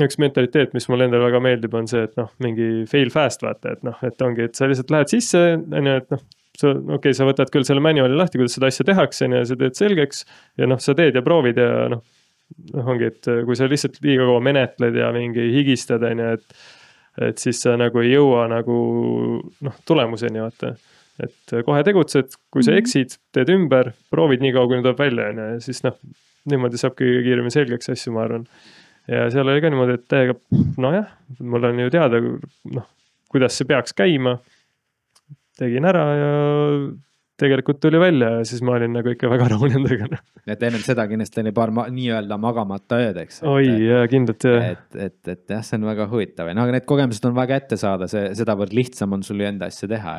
üks mentaliteet, mis mulle endale väga meeldib, on see, et noh, mingi fail fast, vaata, et noh, et ongi, et sa lihtsalt lähed sisse, et noh, sa võtad küll selle manuali lahti, kuidas seda asja tehakse, ja sa teed selgeks ja noh, sa teed ja proovid ja noh, ongi, et kui sa lihtsalt liiga kaua menetled ja mingi higistad, et siis sa nagu ei jõua nagu noh, tulemuseni, vaata. Et kohe tegutsed, kui sa eksid, teed ümber, proovid nii kaua, kui tuleb välja, ja siis noh, niimoodi saab kõige kiiremini selgeks asju, ma arvan. Ja seal oli ka niimoodi, et nojah, mul on ju teada, noh, kuidas see peaks käima. Tegin ära ja tegelikult tuli välja ja siis ma olin nagu ikka väga rahul nendega. Et enne seda kindlasti oli paar nii-öelda magamata ööd, eks. Oi, jah, kindlalt jah. Et jah, see on väga huvitav. No, aga need kogemused on väga ette saada, sedavõrd lihtsam on sul ju enda asja teha.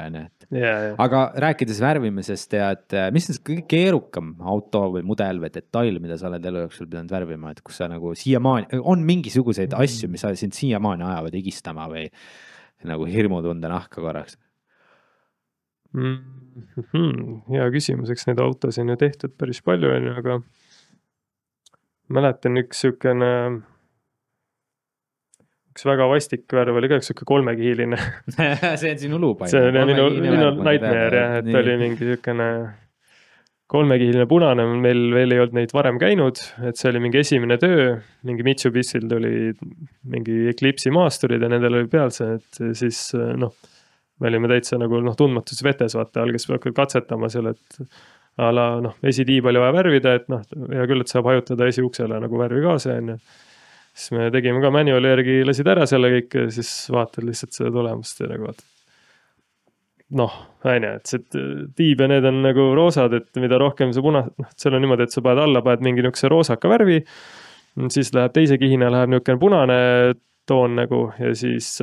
Aga rääkides värvimisest ja et mis on kõige keerukam auto või mudel või detail, mida sa oled elu jooksul pidanud värvima, et kus sa nagu siiamaani, on mingisuguseid asju, mis sa sind siiamaani ajavad higistama või nagu hirmu tunde nahka korraks? Hea küsimus, eks neid autosid on ju tehtud päris palju, aga mäletan üks väga vastik värv oli ka üks kolmekihiline. See on sinu luupaim. See on minu nightmare, jah, et oli mingi kolmekihiline punane, meil veel ei olnud neid varem käinud, et see oli mingi esimene töö, mingi Mitsubishil tuli mingi Eclipse'i maasturid ja nendel oli peal see, et siis me olime täitsa nagu tundmatus vetes, vaata, algas katsetama seal, et esitiib oli vaja värvida, et hea küll, et saab hajutada esiuksele nagu värvi kaasa, ja siis me tegime ka manuali järgi, lasid ära selle kõik, ja siis vaatad lihtsalt seda tulemust ja nagu vaatad. Et see tiib ja need on nagu roosad, et mida rohkem see seal on niimoodi, et sa paned mingi niukse roosaka värvi, siis läheb teise kihina, läheb niukene punane toon nagu, ja siis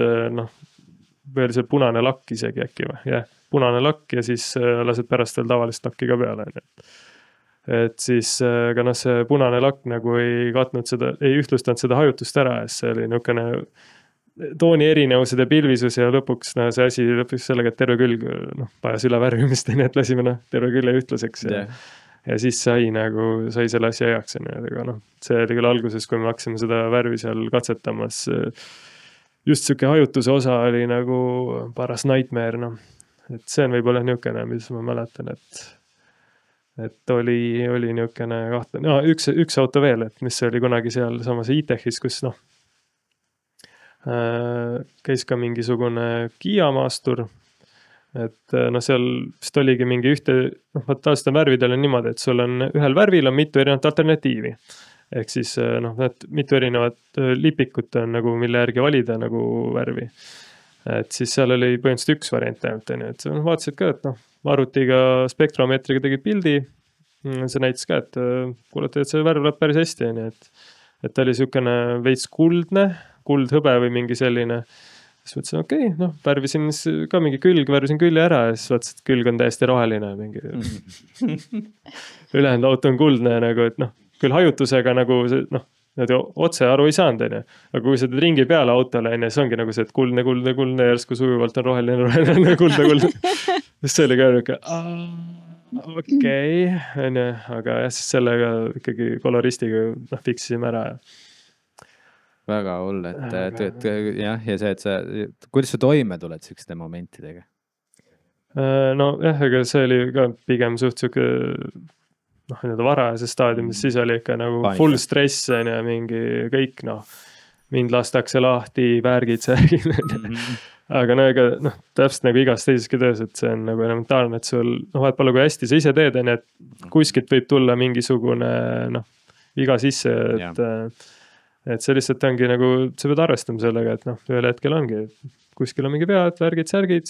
veel see punane lakk isegi äkki või? Jah, punane lakk ja siis lased pärast veel tavalist lakki ka peale. Et siis ka see punane lakk nagu ei katnud seda, ei ühtlustanud seda hajutust ära, ja see oli niukene tooni erinevused ja pilvisus ja lõpuks see asi lõpuks sellega, et terve külg vajas üle värvimist, nii et lasime terve külje ühtluseks ja siis sai selle asja heaks. Aga see oli küll alguses, kui me hakkasime seda värvi seal katsetamas, just siuke hajutuse osa oli nagu paras nightmare, et see on võib-olla niukene, mis ma mäletan, et oli niukene kahtlane. Üks auto veel, et mis oli kunagi seal samas ITEX-is, kus käis ka mingisugune Kia maastur, et seal vist oligi mingi tavaliselt on värvidel on niimoodi, et sul on ühel värvil on mitu erinevat alternatiivi. Ehk siis mitu erinevat lipikut on nagu, mille järgi valida nagu värvi. Et siis seal oli põhimõtteliselt üks variant ainult, et vaatasid ka, et arvutiga spektromeetriga tegid pildi, see näitas ka, et kuulete, et see värv läheb päris hästi, et ta oli siukene veits kuldhõbe või mingi selline. Siis mõtlesin, okei, värvisin ka mingi värvisin külje ära ja siis vaatasin, et külg on täiesti roheline. Ülejäänud auto on kuldne nagu, et küll hajutusega nagu otse aru ei saanud, aga kui sa teed ringi peale autole, siis ongi nagu see, et kuldne, järsku sujuvalt on roheline, kuldne. See oli ka okei, aga jah, siis sellega ikkagi koloristiga fiksisime ära. Väga hull, et jah, ja see, et kuidas sa toime tuled sükste momentidega? Aga see oli ka pigem suht siuke varajases staadiumis, siis oli ikka nagu full stress ja mingi kõik, mind lastakse lahti, värgid, särgid. Aga täpselt nagu igas teiseski töös, et see on nagu elementaarne, et sul, vaat palju kui hästi sa ise teed, et kuskilt võib tulla mingisugune viga sisse, et see lihtsalt ongi nagu, sa pead arvestama sellega, et ühel hetkel ongi, kuskil on mingi vead, värgid, särgid,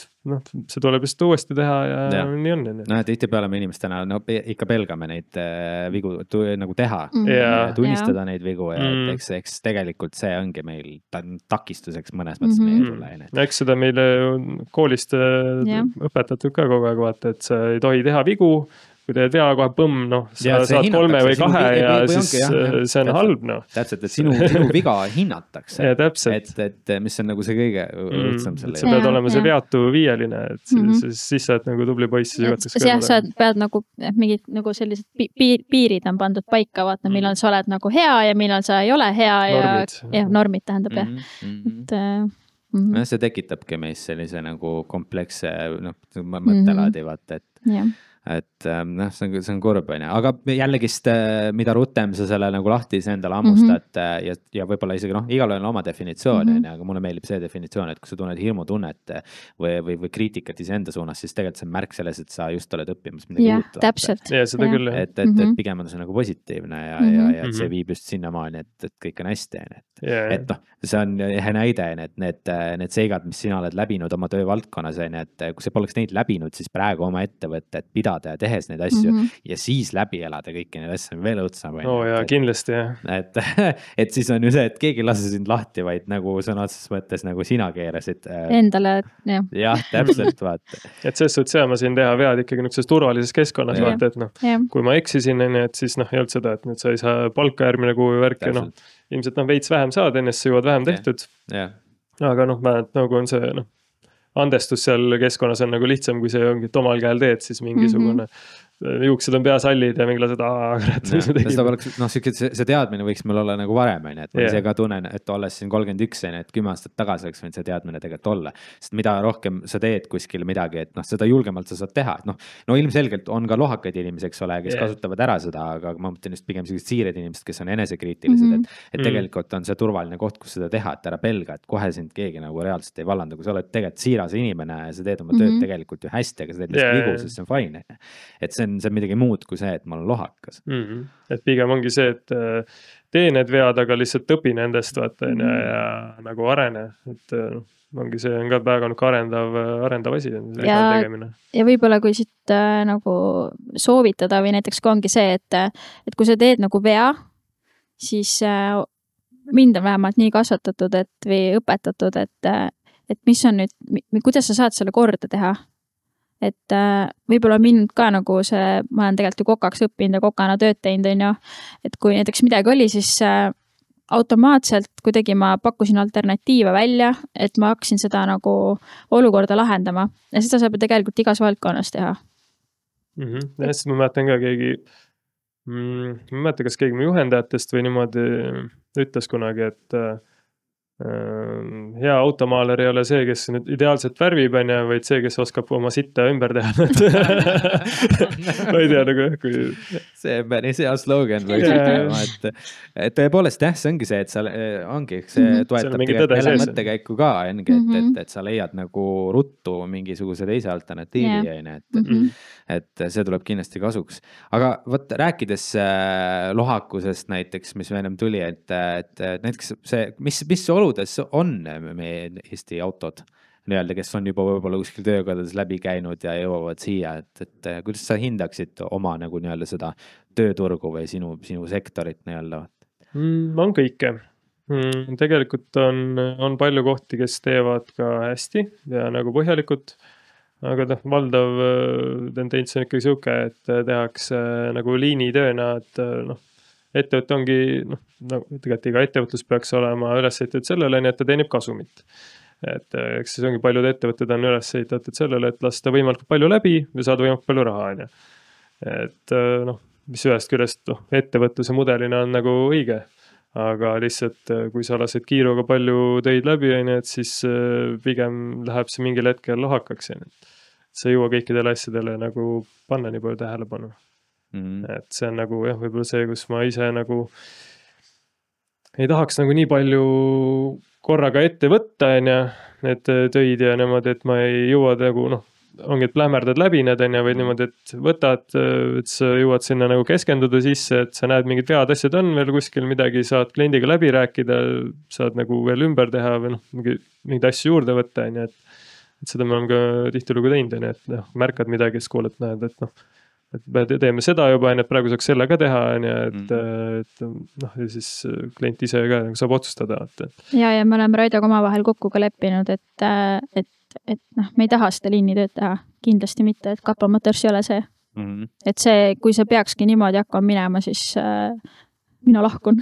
see tuleb lihtsalt uuesti teha ja nii on. Tihti peale me inimestena ikka pelgame neid vigu nagu teha, tunnistada neid vigu ja eks tegelikult see ongi meil takistuseks mõnes mõttes meie tule. Eks seda meile koolist õpetatud ka kogu aeg vaata, et sa ei tohi teha vigu, kui teed vea kohe põmm, sa saad 3 või 2 ja siis see on halb. Täpselt, et sinu viga hinnatakse. Ja täpselt. Et mis on nagu see kõige õudsam selle. Sa pead olema see veatu viieline, et siis sa oled nagu tubli poiss. Sa pead nagu mingid nagu sellised piirid on pandud paika, vaata, millal sa oled nagu hea ja millal sa ei ole hea ja normid tähendab see tekitabki meis sellise nagu kompleksse mõttelaadi, vaata, et et noh, see on kurb, on ju, aga jällegist, mida rutem sa selle nagu lahti endale hammustad ja võib-olla isegi noh, igal on oma definitsioon, on ju, aga mulle meeldib see definitsioon, et kui sa tunned hirmutunnet või kriitikat iseenda suunas, siis tegelikult see on märk selles, et sa just oled õppimas midagi uut. Täpselt. Ja, seda küll, jah. Et pigem on see nagu positiivne ja et see viib just sinnamaani, et kõik on hästi, et noh, see on ühe näide, et need seigad, mis sina oled läbinud oma töövaldkonnas, et kui sa poleks neid läbinud, siis praegu oma ettevõtted pidada ja tehes neid asju ja siis läbi elada kõiki neid asju veel õudsam. Ja kindlasti, jah. Et siis on ju see, et keegi lase sind lahti, vaid nagu sõna otseses mõttes nagu sina keerasid. Endale, jah. Jah, täpselt, vaata. Et selles suhtes ma siin teha vead ikkagi nükses turvalises keskkonnas, vaata, et noh, kui ma eksisin, et siis noh, ei olnud seda, et nüüd sa ei saa palka järgmine kuu värk ja noh, ilmselt veits vähem saad, ennest sa jõuad vähem tehtud. Aga noh, nagu on see, noh, andestus seal keskkonnas on nagu lihtsam, kui see ongi, et omal käel teed, siis mingisugune juuksed on peasallid ja mingi lased, see teadmine võiks mul olla nagu varem, et ma ise ka tunnen, et olles siin 31, et 10 aastat tagasi oleks võinud see teadmine tegelikult olla, sest mida rohkem sa teed kuskil midagi, et noh, seda julgemalt sa saad teha, et no ilmselgelt on ka lohakaid inimesi, eks ole, kes kasutavad ära seda, aga ma mõtlen just pigem sellised siired inimesed, kes on enesekriitilised, et tegelikult on see turvaline koht, kus seda teha, et ära pelga, et kohe sind keegi nagu reaalselt ei vallanda, kui sa oled tegelikult siiras inimene ja sa teed oma tööd tegelikult ju hästi, aga sa teed lihtsalt vigu, siis see on fine, et see on midagi muud kui see, et ma olen lohakas. Et pigem ongi see, et tee need vead, aga lihtsalt õpi nendest vaata ja nagu arene, et ongi see on ka väga arendav asi. Ja võib-olla kui siit nagu soovitada või näiteks kui ongi see, et kui sa teed nagu vea, siis mind on vähemalt nii kasvatatud või õpetatud, et mis on nüüd, kuidas sa saad selle korda teha. Et võib-olla mind ka nagu see, ma olen tegelikult ju kokaks õppinud ja kokana tööd teinud, on ju, et kui näiteks midagi oli, siis automaatselt kuidagi ma pakkusin alternatiive välja, et ma hakkasin seda nagu olukorda lahendama ja seda saab tegelikult igas valdkonnas teha. Ja siis ma mäletan ka ma mäletan, kas keegi mu juhendajatest või niimoodi ütles kunagi, et hea automaaler ei ole see, kes nüüd ideaalselt värvib, vaid see, kes oskab oma sitta ümber teha. Ma ei tea nagu, kui... See on päris hea slogan, et tõepoolest see ongi see, et sa ongi, see toetab tegelikult mõttekäiku ka, et sa leiad nagu ruttu mingisuguse teise alternatiivi, et see tuleb kindlasti kasuks. Aga võt, rääkides lohakusest näiteks, mis ennem tuli, et näiteks see, mis oludes on meie Eesti autod, nii-öelda, kes on juba võib-olla kuskil töökodades läbi käinud ja jõuavad siia, et kuidas sa hindaksid oma nagu nii-öelda seda tööturgu või sinu sektorit nii-öelda? On kõike. Tegelikult on palju kohti, kes teevad ka hästi ja nagu põhjalikult, aga valdav tendents on ikkagi siuke, et tehakse nagu liinitööna, et ettevõte ongi, tegelikult iga ettevõtlus peaks olema üles ehitatud sellele, et ta teenib kasumit. Et eks siis ongi paljud ettevõtted on üles ehitatud sellele, et lasta võimalikult palju läbi ja saada võimalikult palju raha. Et mis ühest küljest ettevõtluse mudelina on nagu õige, aga lihtsalt kui sa lased kiiruga palju töid läbi, et siis pigem läheb see mingil hetkel lohakaks. Sa ei jõua kõikidele asjadele nagu panna nii palju tähelepanu. Et see on nagu võib-olla see, kus ma ise nagu ei tahaks nagu nii palju korraga ette võtta, need töid ja niimoodi, et ma ei jõua nagu, ongi, et plähmerdad läbi need, või niimoodi, et võtad, et sa jõuad sinna nagu keskenduda sisse, et sa näed mingid vead asjad on veel kuskil midagi, saad kliendiga läbi rääkida, saad nagu veel ümber teha või mingid asju juurde võtta, et seda me oleme ka tihtilugu teinud, et märkad midagi, siis kuuled, näed, et et me teeme seda juba, et praegu saaks selle ka teha, et ja siis klient ise ka saab otsustada. Ja me oleme Raidoga omavahel kokku ka leppinud, et me ei taha seda liinitööd teha, kindlasti mitte, et Kappa Motors ei ole see. Et see, kui see peakski niimoodi hakkama minema, siis mina lahkun .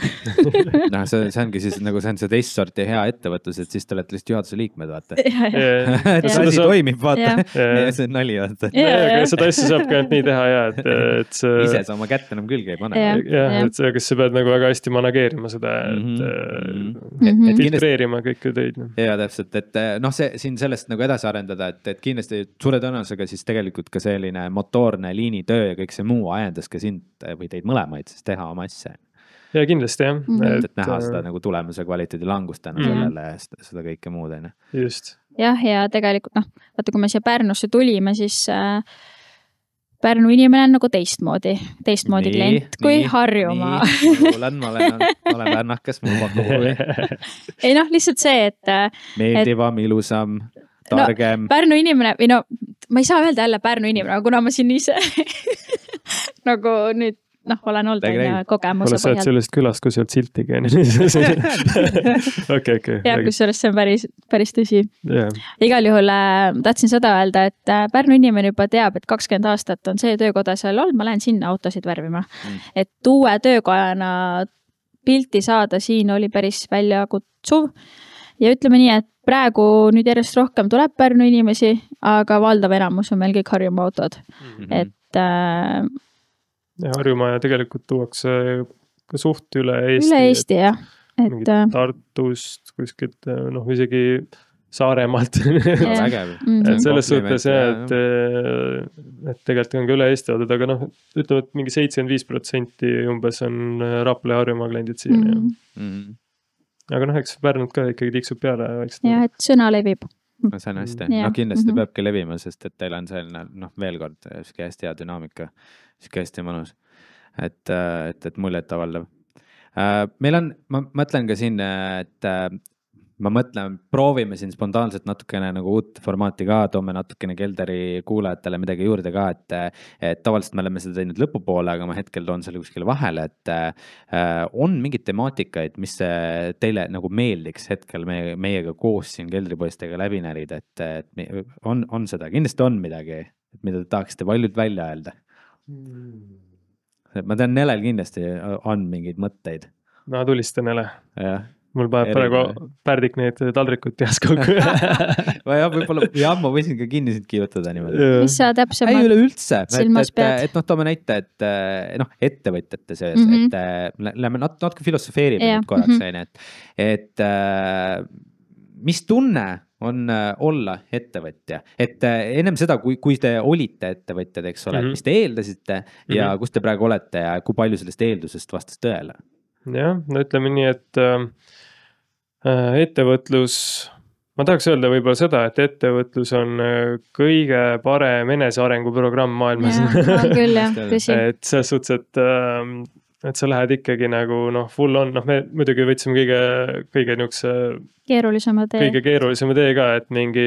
noh , see ongi siis nagu see on see teist sorti hea ettevõtlus , et siis te olete lihtsalt juhatuse liikmed , vaata . et see asi toimib , vaata . see on nali , vaata . aga seda asja saabki ainult nii teha ja et see ise sa oma kätt enam külge ei pane . jah , et see , kas sa pead nagu väga hästi manageerima seda , et filtreerima kõiki töid . ja täpselt , et noh , see siin sellest nagu edasi arendada , et kindlasti suure tõenäosusega siis tegelikult ka selline motoorne liinitöö ja kõik see muu ajendas ka sind või teid mõlemaid siis teha oma asja . ja kindlasti jah . et näha seda nagu tulemuse kvaliteedi langust tänu sellele ja seda kõike muud , on ju . just . jah , ja tegelikult noh , vaata , kui me siia Pärnusse tulime , siis Pärnu inimene on nagu teistmoodi klient kui Harjumaa . ma olen pärnakas , mul pakub huvi . ei noh , lihtsalt see , et meeldivam , ilusam , targem . Pärnu inimene või no ma ei saa öelda jälle Pärnu inimene , kuna ma siin ise nagu nüüd noh , olen olnud kogemuse sa oled põhjal . sellest külast , kus ei olnud siltigi . okei . ja kusjuures see on päris tõsi . jah , igal juhul tahtsin seda öelda , et Pärnu inimene juba teab , et 20 aastat on see töökoda seal olnud , ma lähen sinna autosid värvima . et uue töökojana pilti saada siin oli päris väljakutsuv . ja ütleme nii , et praegu nüüd järjest rohkem tuleb Pärnu inimesi , aga valdav enamus on meil kõik Harjumaa autod . et ja Harjumaa ja tegelikult tuuakse ka suht üle Eesti . üle Eesti jah , mingit Tartust kuskilt , noh isegi Saaremaalt . vägev . et selles suhtes jah , et tegelikult on ka üle Eesti autod , aga noh , ütleme , et mingi 75% umbes on Rapla ja Harjumaa kliendid siin . aga noh , eks Pärnult ka ikkagi tiksub peale vaikselt . ja et sõna levib . no see on hästi , no kindlasti peabki levima , sest et teil on selline noh , veel kord siuke hästi hea dünaamika , siuke hästi mõnus , et muljet avaldav . meil on , ma mõtlen ka siin , et ma mõtlen , proovime siin spontaanselt natukene nagu uut formaati ka , toome natukene Kelderi kuulajatele midagi juurde ka , et tavaliselt me oleme seda teinud lõpupoole , aga ma hetkel toon selle kuskile vahele , et on mingeid temaatikaid , mis teile nagu meeldiks hetkel meiega koos siin Keldripoistega läbi närida , et on seda , kindlasti on midagi , mida te tahaksite paljud välja öelda . ma tean , Nelel kindlasti on mingeid mõtteid . no tulistan jälle . jah mul paneb praegu Pärdik need taldrikud peas kokku . võib-olla , ma võisin ka kinni sind kirjutada niimoodi . mis sa täpsemalt ei üleüldse , silmas pead? et noh , toome näite , et noh , ettevõtjate sees , et lähme natuke filosofeerime nüüd korraks , on ju , et mis tunne on olla ettevõtja , et ennem seda , kui te olite ettevõtjad , eks ole , mis te eeldasite ja kus te praegu olete ja kui palju sellest eeldusest vastas tõele ? jah , no ütleme nii , et ettevõtlus , ma tahaks öelda võib-olla seda , et ettevõtlus on kõige parem enesearenguprogramm maailmas . küll jah , tõsi . et selles suhtes , et sa lähed ikkagi nagu noh , full on , noh , me muidugi võtsime kõige niisuguse keerulisema tee . kõige keerulisema tee ka , et mingi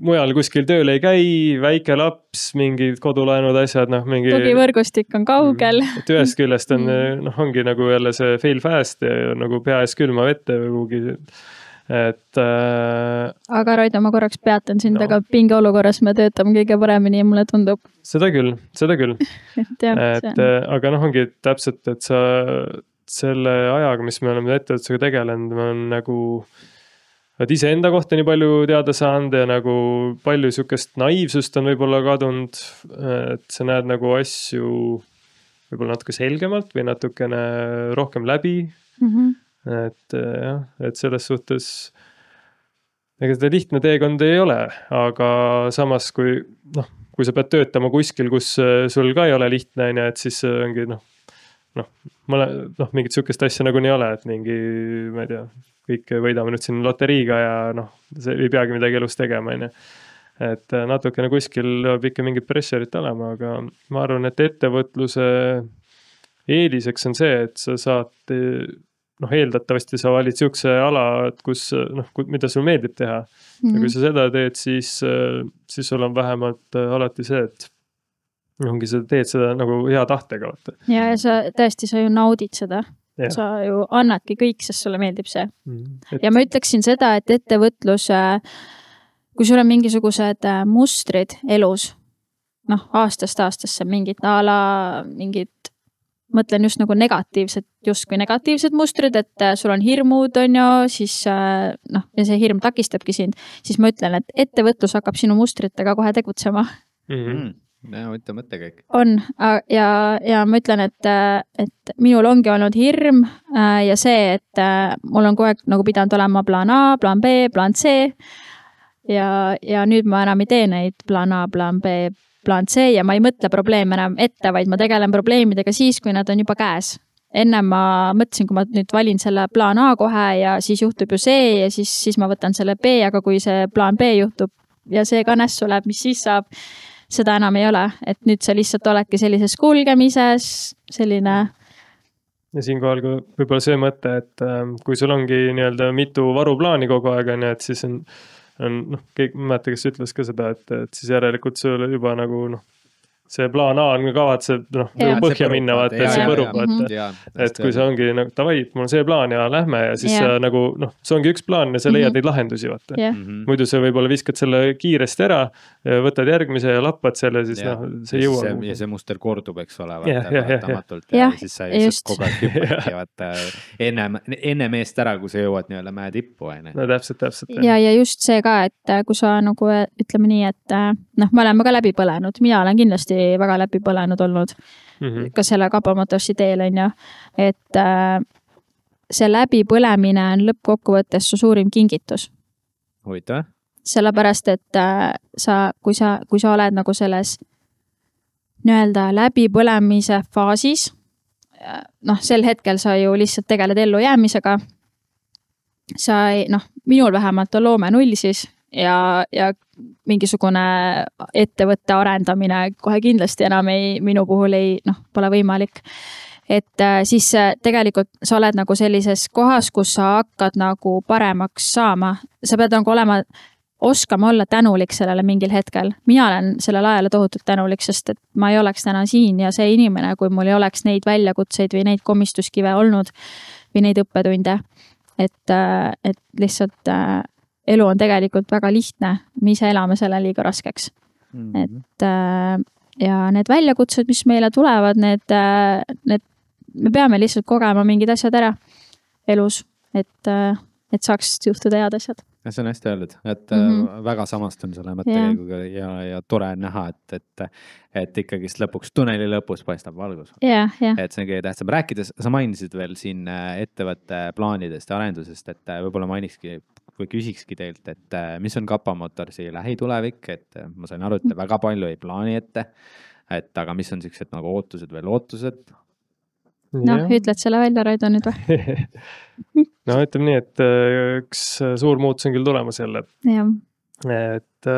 mujal kuskil tööl ei käi , väike laps , mingid kodulaenud asjad , noh mingi tugivõrgustik on kaugel . et ühest küljest on , noh ongi nagu jälle see fail fast ja nagu pea ees külma vette või kuhugi , et aga Raido , ma korraks peatan sind , aga pingeolukorras me töötame kõige paremini , mulle tundub . seda küll . et jah , aga noh , ongi täpselt , et sa selle ajaga , mis me oleme ettevõtlusega tegelenud , me on nagu et iseenda kohta nii palju teada saanud ja nagu palju sihukest naiivsust on võib-olla kadunud , et sa näed nagu asju võib-olla natuke selgemalt või natukene rohkem läbi . et jah , et selles suhtes ega seda lihtne teekond ei ole , aga samas kui noh , kui sa pead töötama kuskil , kus sul ka ei ole lihtne , on ju , et siis ongi mingit sihukest asja nagunii ei ole , et mingi , ma ei tea , kõik võidame nüüd siin loteriiga ja noh , see ei peagi midagi elus tegema , on ju . et natukene kuskil peab ikka mingit pressure'it olema , aga ma arvan , et ettevõtluse eeliseks on see , et sa saad , noh eeldatavasti sa valid sihukese ala , et kus noh , mida sul meeldib teha . ja kui sa seda teed , siis sul on vähemalt alati see , et ongi sa teed seda nagu hea tahtega . ja sa tõesti , sa ju naudid seda . sa ju annadki kõik , sest sulle meeldib see . ja ma ütleksin seda , et ettevõtlus , kui sul on mingisugused mustrid elus , noh aastast aastasse mingid a la mingid mõtlen just nagu justkui negatiivsed mustrid, et sul on hirmud, on ju, siis noh, ja see hirm takistabki sind, siis ma ütlen, et ettevõtlus hakkab sinu mustritega kohe tegutsema. Võtta mõttekäik. On ja ma ütlen, et minul ongi olnud hirm ja see, et mul on kogu aeg nagu pidanud olema plaan A, plaan B, plaan C ja nüüd ma enam ei tee neid plaan A, plaan B, plaan C ja ma ei mõtle probleeme enam ette, vaid ma tegelen probleemidega siis, kui nad on juba käes. Enne ma mõtlesin, kui ma nüüd valin selle plaan A kohe ja siis juhtub ju C ja siis ma võtan selle B, aga kui see plaan B juhtub ja see ka nässu läheb, mis siis saab, seda enam ei ole, et nüüd sa lihtsalt oledki sellises kulgemises, selline. Ja siinkohal võib-olla see mõte, et kui sul ongi nii-öelda mitu varuplaani kogu aeg, et siis on keegi, ma mäletan, kes ütles ka seda, et siis järelikult sul juba nagu see plaan A on kavatseb põhja minna, vaata, et see põrub, et kui see ongi nagu tavai, mul on see plaan ja lähme ja siis nagu, see ongi üks plaan ja sa leiad neid lahendusi, vaata. Muidu sa võib-olla viskad selle kiiresti ära, võtad järgmise ja lappad selle, siis see ei jõua. Ja see muster kordub, eks ole, vaatamatult ja siis sa just kogu aeg hüppadki, vaata, enne meest ära, kui sa jõuad nii-öelda mäe tippu. No täpselt. Ja just see ka, et kui sa nagu ütleme nii, et me oleme ka läbi põlenud, mina olen kindlasti väga läbi põlenud olnud ka selle Kapamotorsi teel, on ju, et see läbi põlemine on lõppkokkuvõttes su suurim kingitus. Huvitav. Sellepärast, et kui sa oled nagu selles nii-öelda läbi põlemise faasis, sel hetkel sa ju lihtsalt tegeled ellu jäämisega, minul vähemalt on loome null siis ja mingisugune ettevõtte arendamine kohe kindlasti enam minu puhul pole võimalik. Et siis tegelikult sa oled nagu sellises kohas, kus sa hakkad nagu paremaks saama. Sa pead nagu oskama olla tänulik sellele mingil hetkel. Mina olen sellel ajale tohutult tänulik, sest et ma ei oleks täna siin ja see inimene, kui mul ei oleks neid väljakutseid või neid komistuskive olnud või neid õppetunde. Et lihtsalt elu on tegelikult väga lihtne, me ise elame selle liiga raskeks. Et ja need väljakutsed, mis meile tulevad, me peame lihtsalt kogema mingid asjad ära elus, et saaks juhtuda head asjad. See on hästi öeldud, et väga samastun selle mõttekäiguga ja tore on näha, et ikkagist lõpuks tunneli lõpus paistab valgus. Et see on kõige tähtsam. Rääkides, sa mainisid veel siin ettevõtte plaanidest ja arendusest, et võib-olla mainikski või küsikski teilt, et mis on Kapamotorsi lähitulevik, et ma sain aru, et väga palju ei plaani ette, aga mis on sellised nagu ootused või lootused? Ütled selle välja, Raido, nüüd või? Ütleme nii, et üks suur muutus on küll tulemas jälle. Et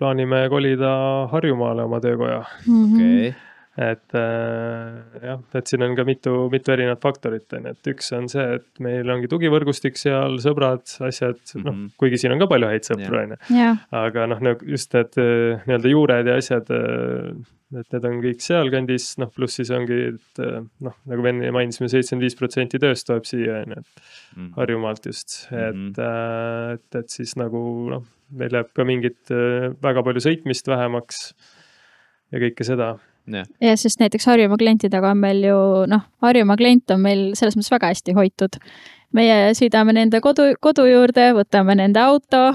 plaanime kolida Harjumaale oma töökoja. Okei. Et siin on ka mitu erinevat faktorit. Et üks on see, et meil ongi tugivõrgustik seal, sõbrad, asjad, kuigi siin on ka palju häid sõpru, aga just need nii-öelda juured ja asjad, et need on kõik sealkandis, pluss siis ongi, et nagu me enne mainisime, 75% tööst tuleb siia, Harjumaalt just, et siis nagu meil jääb ka mingit väga palju sõitmist vähemaks ja kõike seda. Ja sest näiteks Harjumaa klientidega on meil ju, Harjumaa klient on meil selles mõttes väga hästi hoitud. Meie sõidame nende kodu juurde, võtame nende auto,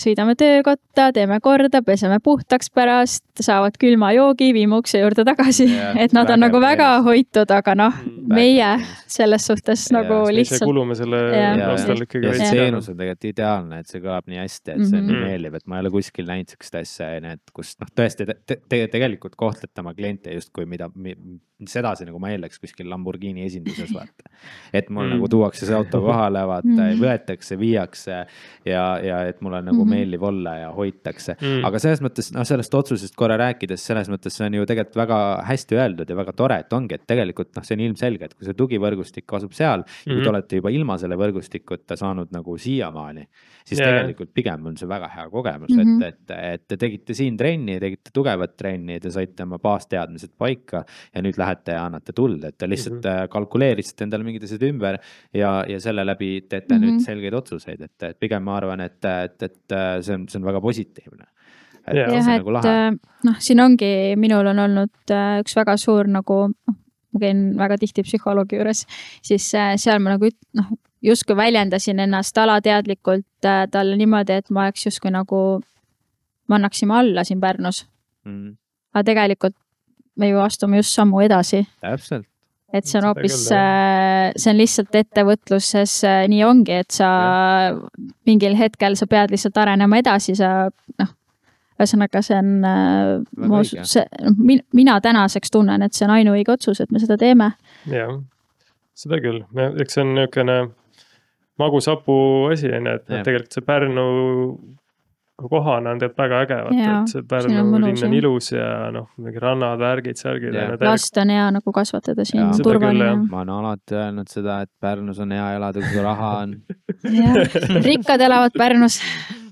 sõidame töökotta, teeme korda, peseme puhtaks pärast, saavad külma joogi, viime ukse juurde tagasi, et nad on nagu väga hoitud, aga meie selles suhtes nagu lihtsalt. Me kulume selle aastal ikkagi. Ja see teenus on tegelikult ideaalne, et see kõlab nii hästi, et see on nii meelib, et ma ei ole kuskil näinud sellist asja, kus tõesti tegelikult kohtlete oma kliente just kui sedasi, nagu ma eeldaks kuskil Lamborghini esinduses, vaata. Et mul nagu tuuakse see auto kohale, vaata, võetakse, viiakse ja et mul on nagu meeldiv olla ja hoitakse. Aga selles mõttes, sellest otsusest korra rääkides, selles mõttes see on ju tegelikult väga hästi öeldud ja väga tore, et ongi, et tegelikult see on ilmselge, et kui see tugivõrgustik asub seal, kui te olete juba ilma selle võrgustikuta saanud nagu siiamaani, siis tegelikult pigem on see väga hea kogemus, et te tegite siin trenni, tegite tugevat trenni, te saite oma baasteadmised paika ja nüüd lähete ja annate tuld, et te lihtsalt kalkuleerisite endale mingid asjad ümber ja selle läbi teete nüüd selgeid otsuseid, et pigem ma arvan, et see on väga positiivne. siin ongi, minul on olnud üks väga suur nagu, ma käin väga tihti psühholoogi juures, siis seal ma nagu justkui väljendasin ennast alateadlikult talle niimoodi, et ma oleks justkui nagu, me annaksime alla siin Pärnus. Aga tegelikult me ju astume just sammu edasi. Täpselt. Et see on hoopis, see on lihtsalt ettevõtluses nii ongi, et sa mingil hetkel sa pead lihtsalt arenema edasi, ühesõnaga see on, mina tänaseks tunnen, et see on ainuõige otsus, et me seda teeme. Jah, seda küll. Eks see on niisugune magusapu asi, et tegelikult see Pärnu kohana on tegelikult väga äge, et see Pärnu linn on ilus ja mingi rannad, värgid, särgid. Last on hea nagu kasvatada siin turvaline. Ma olen alati öelnud seda, et Pärnus on hea elada, kui raha on. Rikkad elavad Pärnus.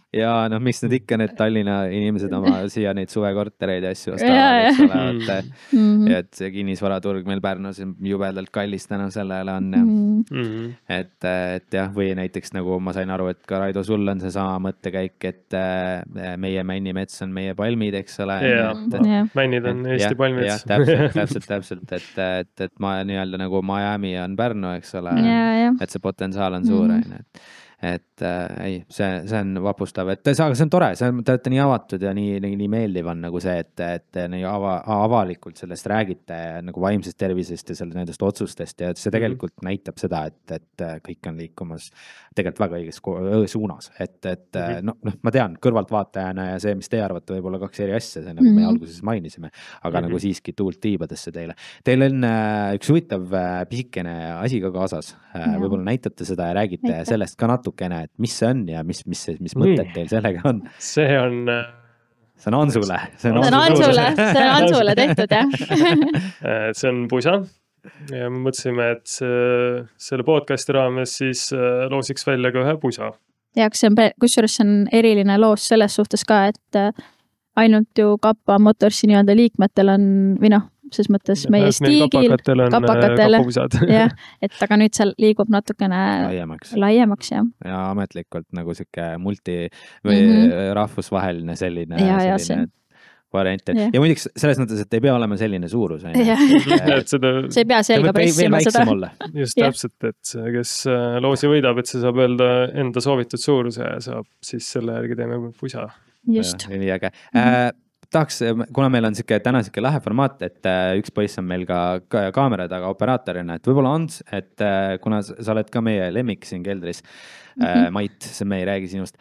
Ja miks need ikka need Tallinna inimesed oma siia neid suvekortereid ja asju ostavad, et see kinnisvaraturg meil Pärnus jubedalt kallis täna sellele on. Et jah, või näiteks nagu ma sain aru, et ka Raido, sul on see sama mõttekäik, et meie männimets on meie palmid, eks ole. Männid on Eesti palmid. Täpselt, et ma nii-öelda nagu Miami on Pärnu, eks ole, et see potentsiaal on suur, et ei, see on vapustav, et see on tore, te olete nii avatud ja nii meeldiv on nagu see, et nii avalikult sellest räägite nagu vaimsest tervisest ja nendest otsustest ja see tegelikult näitab seda, et kõik on liikumas tegelikult väga õiges suunas, et ma tean kõrvaltvaatajana ja see, mis te arvate, võib-olla kaks eri asja, see nagu me alguses mainisime, aga nagu siiski tuult tiibadesse teile. Teil on üks huvitav pisikene asi ka kaasas, võib-olla näitate seda ja räägite sellest ka natukene, et mis see on ja mis mõtted teil sellega on? See on Ansule. See on Ansule tehtud, jah. See on pusa ja me mõtlesime, et selle podcasti raames siis loosiks välja ka ühe pusa. Ja kusjuures see on eriline loos selles suhtes ka, et ainult ju Kappa Motorsi nii-öelda liikmetel on, või ses mõttes meie stiigil, kapakatel, et aga nüüd seal liigub natukene laiemaks ja ametlikult nagu siuke rahvusvaheline selline variant. Ja muidugi selles mõttes, et ei pea olema selline suurus. See ei pea selga pressima seda. Just täpselt, et kes loosi võidab, et see saab öelda enda soovitud suuruse ja saab siis selle järgi teeme pusa. Just. Nii äge. Tahaks, kuna meil on täna siuke lahe formaat, et üks poiss on meil ka kaamera taga operaatorina, et võib-olla Ants, et kuna sa oled ka meie lemmik siin keldris, Mait, me ei räägi sinust,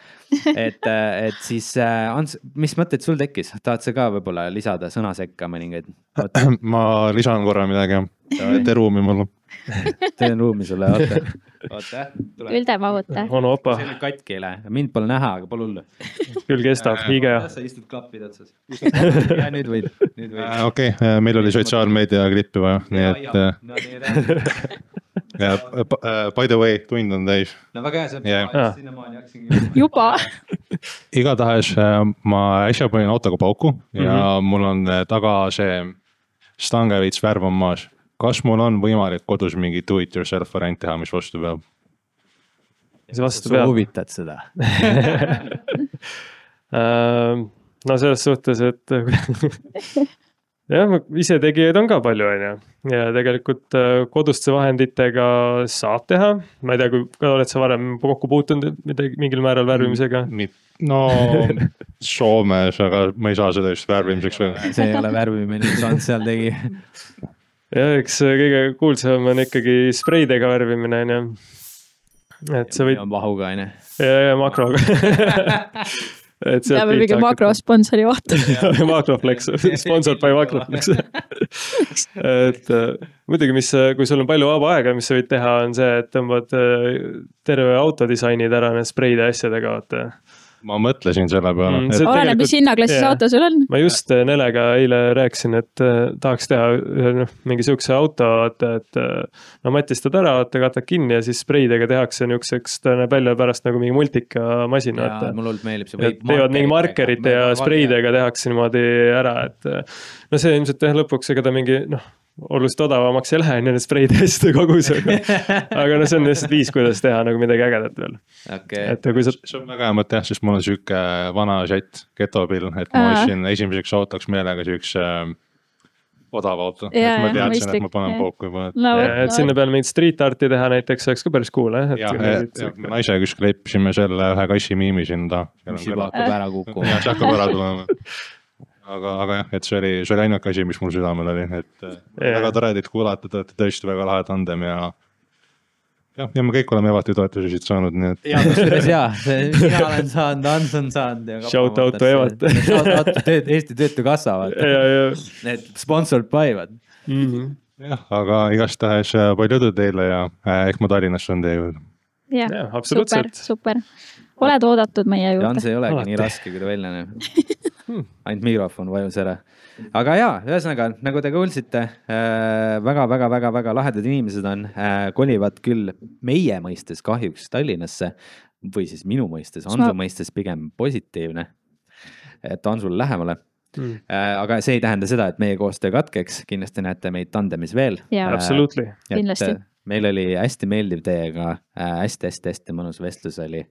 et siis Ants, mis mõtted sul tekkis? Tahad sa ka võib-olla lisada sõna sekka mõningaid? Ma lisan korra midagi, tee ruumi mulle. Teen ruumi sulle, oota. Ülde mahuta. Onu opa. See on katkile, mind pole näha, aga pole hullu. Küll kestab, hiige. Sa istud klappid otsas. Ja nüüd võid. Okei, meil oli sotsiaalmeedia klippi vaja, nii et by the way, tund on täis. No väga hea, see sinnamaani jaksingi. Juba. Igatahes ma äsja panin autoga pauku ja mul on taga see stanga veits värv on maas. Kas mul on võimalik kodus mingi do-it-yourself variant teha, mis vastu peab? Sa huvitad seda? No selles suhtes, et jah, ise tegijaid on ka palju, ja tegelikult koduste vahenditega saab teha. Ma ei tea, kui oled sa varem kokku puutunud mingil määral värvimisega? No, Soomes, aga ma ei saa seda just värvimiseks. See ei ole värvimine, mis Ants seal tegi. Ja eks kõige kuulsam on ikkagi spreidega värvimine, et see on vahuga, ja makroga. Ja me mingi makrosponsori vaata. Makroflex, sponsored by Makroflex. Et muidugi, kui sul on palju vaba aega, mis sa võid teha, on see, et tõmbad terve autodisainid ära need spreide asjadega, vaata. Ma mõtlesin selle peale. Oleneb, mis hinnaklassis auto sul on. Ma just Nelega eile rääkisin, et tahaks teha mingi siukse auto, et matistad ära, katad kinni ja siis spreidega tehakse niukseks, ta näeb välja pärast nagu mingi multikamasin. Mul olnud meelib see. Teevad mingi markerite ja spreidega tehakse niimoodi ära, et no see ilmselt lõpuks ega ta mingi, oluliselt odavamaks ei lähe nende spreideste kogusega. Aga no see on lihtsalt viis, kuidas teha nagu midagi ägedat veel. Okay. Kui sa... See on väga hea mõte, sest mul on siuke vana žett Getopill, et ma ostsin esimeseks autoks meelega siuks odav auto. Ma teadsin, et ma panen pauku juba. Et sinna peale mingit street arti teha näiteks oleks ka päris cool, Ja, me naisega just kleepisime selle ühe kassi miimi sinna. Mis juba hakkab ära kukku. Ja, see hakkab ära tulema. Aga jah, et see oli ainuke asi, mis mul südamel oli, et väga toredid kuulata, te olete tõesti väga lahe tandem ja me kõik oleme Evati toetusi siit saanud, nii et... Ja, kusjuures mina olen saanud, Ants on saanud. Shout out to Evat. Shout out to Eesti Töötukassa, need sponsored buy'vad. Jah, aga igastahes palju edu teile ja ehk ma Tallinnasse on teie juurde. Ja, absoluutselt. Super. Oled oodatud meie juurde. Ants ei olegi nii raske, kui ta välja näeb. Ainult mikrofon vajus ära. Aga jaa, ühesõnaga, nagu te kuulsite, väga lahedad inimesed on, kolivad küll meie mõistes kahjuks Tallinnasse või siis minu mõistes, Ansu mõistes pigem positiivne, et Ansul lähemale. Aga see ei tähenda seda, et meie koostöö katkeks, kindlasti näete meid tandemis veel. Absolutely. Kindlasti. Meil oli hästi meeldiv teiega, hästi mõnus vestlus oli.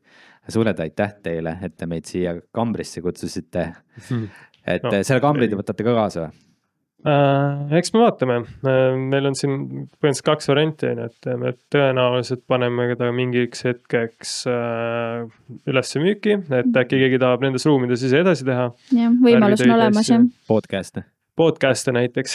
Suured aitäh teile, et te meid siia kambrisse kutsusite. Et selle kambrid võtate ka kaasa või? Eks me vaatame. Meil on siin põhimõtteliselt 2 varianti, et me tõenäoliselt paneme ta mingiks hetkeks ülesse müüki, et äkki keegi tahab nendes ruumides ise edasi teha. Ja, võimalus on olemas, jah. Podcast'e näiteks.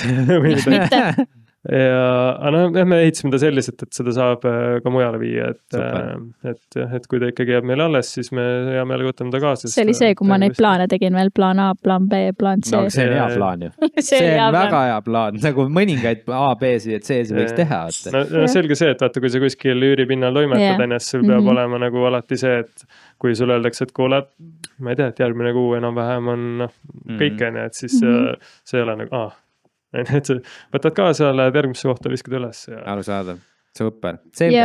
Mitte. Ja me ehitasime ta selliselt, et seda saab ka mujale viia, et kui ta ikkagi jääb meil alles, siis me hea meelega võtame ta kaasa. See oli see, kui ma neid plaane tegin veel, plaan A, plaan B, plaan C. No, see on hea plaan ju. See on väga hea plaan, nagu mõningaid A, B-si, et C-si võiks teha. No selge see, et vaata, kui sa kuskil üüripinnal toimetad ennast, sul peab olema nagu alati see, et kui sul öeldakse, et kuule, ma ei tea, et järgmine kuu enam-vähem on kõik enne, et siis see ei ole nagu et võtad kaasa, lähed järgmisse kohta, viskad üles. Arusaadav. Super. Selge.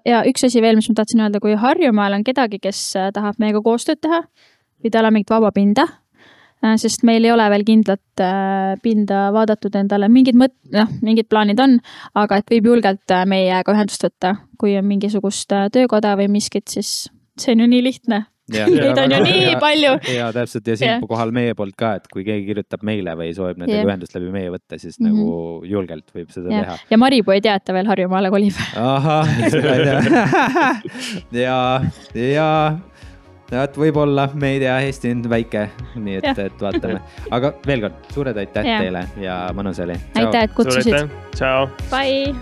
Ja üks asi veel, mis ma tahtsin öelda, kui Harjumaal on kedagi, kes tahab meiega koostööd teha või tal on mingit vaba pinda, sest meil ei ole veel kindlat pinda vaadatud endale. Mingid plaanid on, aga et võib julgelt meiega ühendust võtta, kui on mingisugust töökoda või miskit, siis see on ju nii lihtne. Neid on ju nii palju. Ja täpselt ja siin kohal meie poolt ka, et kui keegi kirjutab meile või soovib nendega ühendust läbi meie võtta, siis nagu julgelt võib seda teha. Ja Maripuu ei tea, et ta veel Harjumaale kolib. Aha, ja võib-olla me ei tea, Eesti on väike, nii et vaatame. Aga veel kord, suured aitäh teile ja mõnus oli. Aitäh, et kutsusid. Ciao. Bye!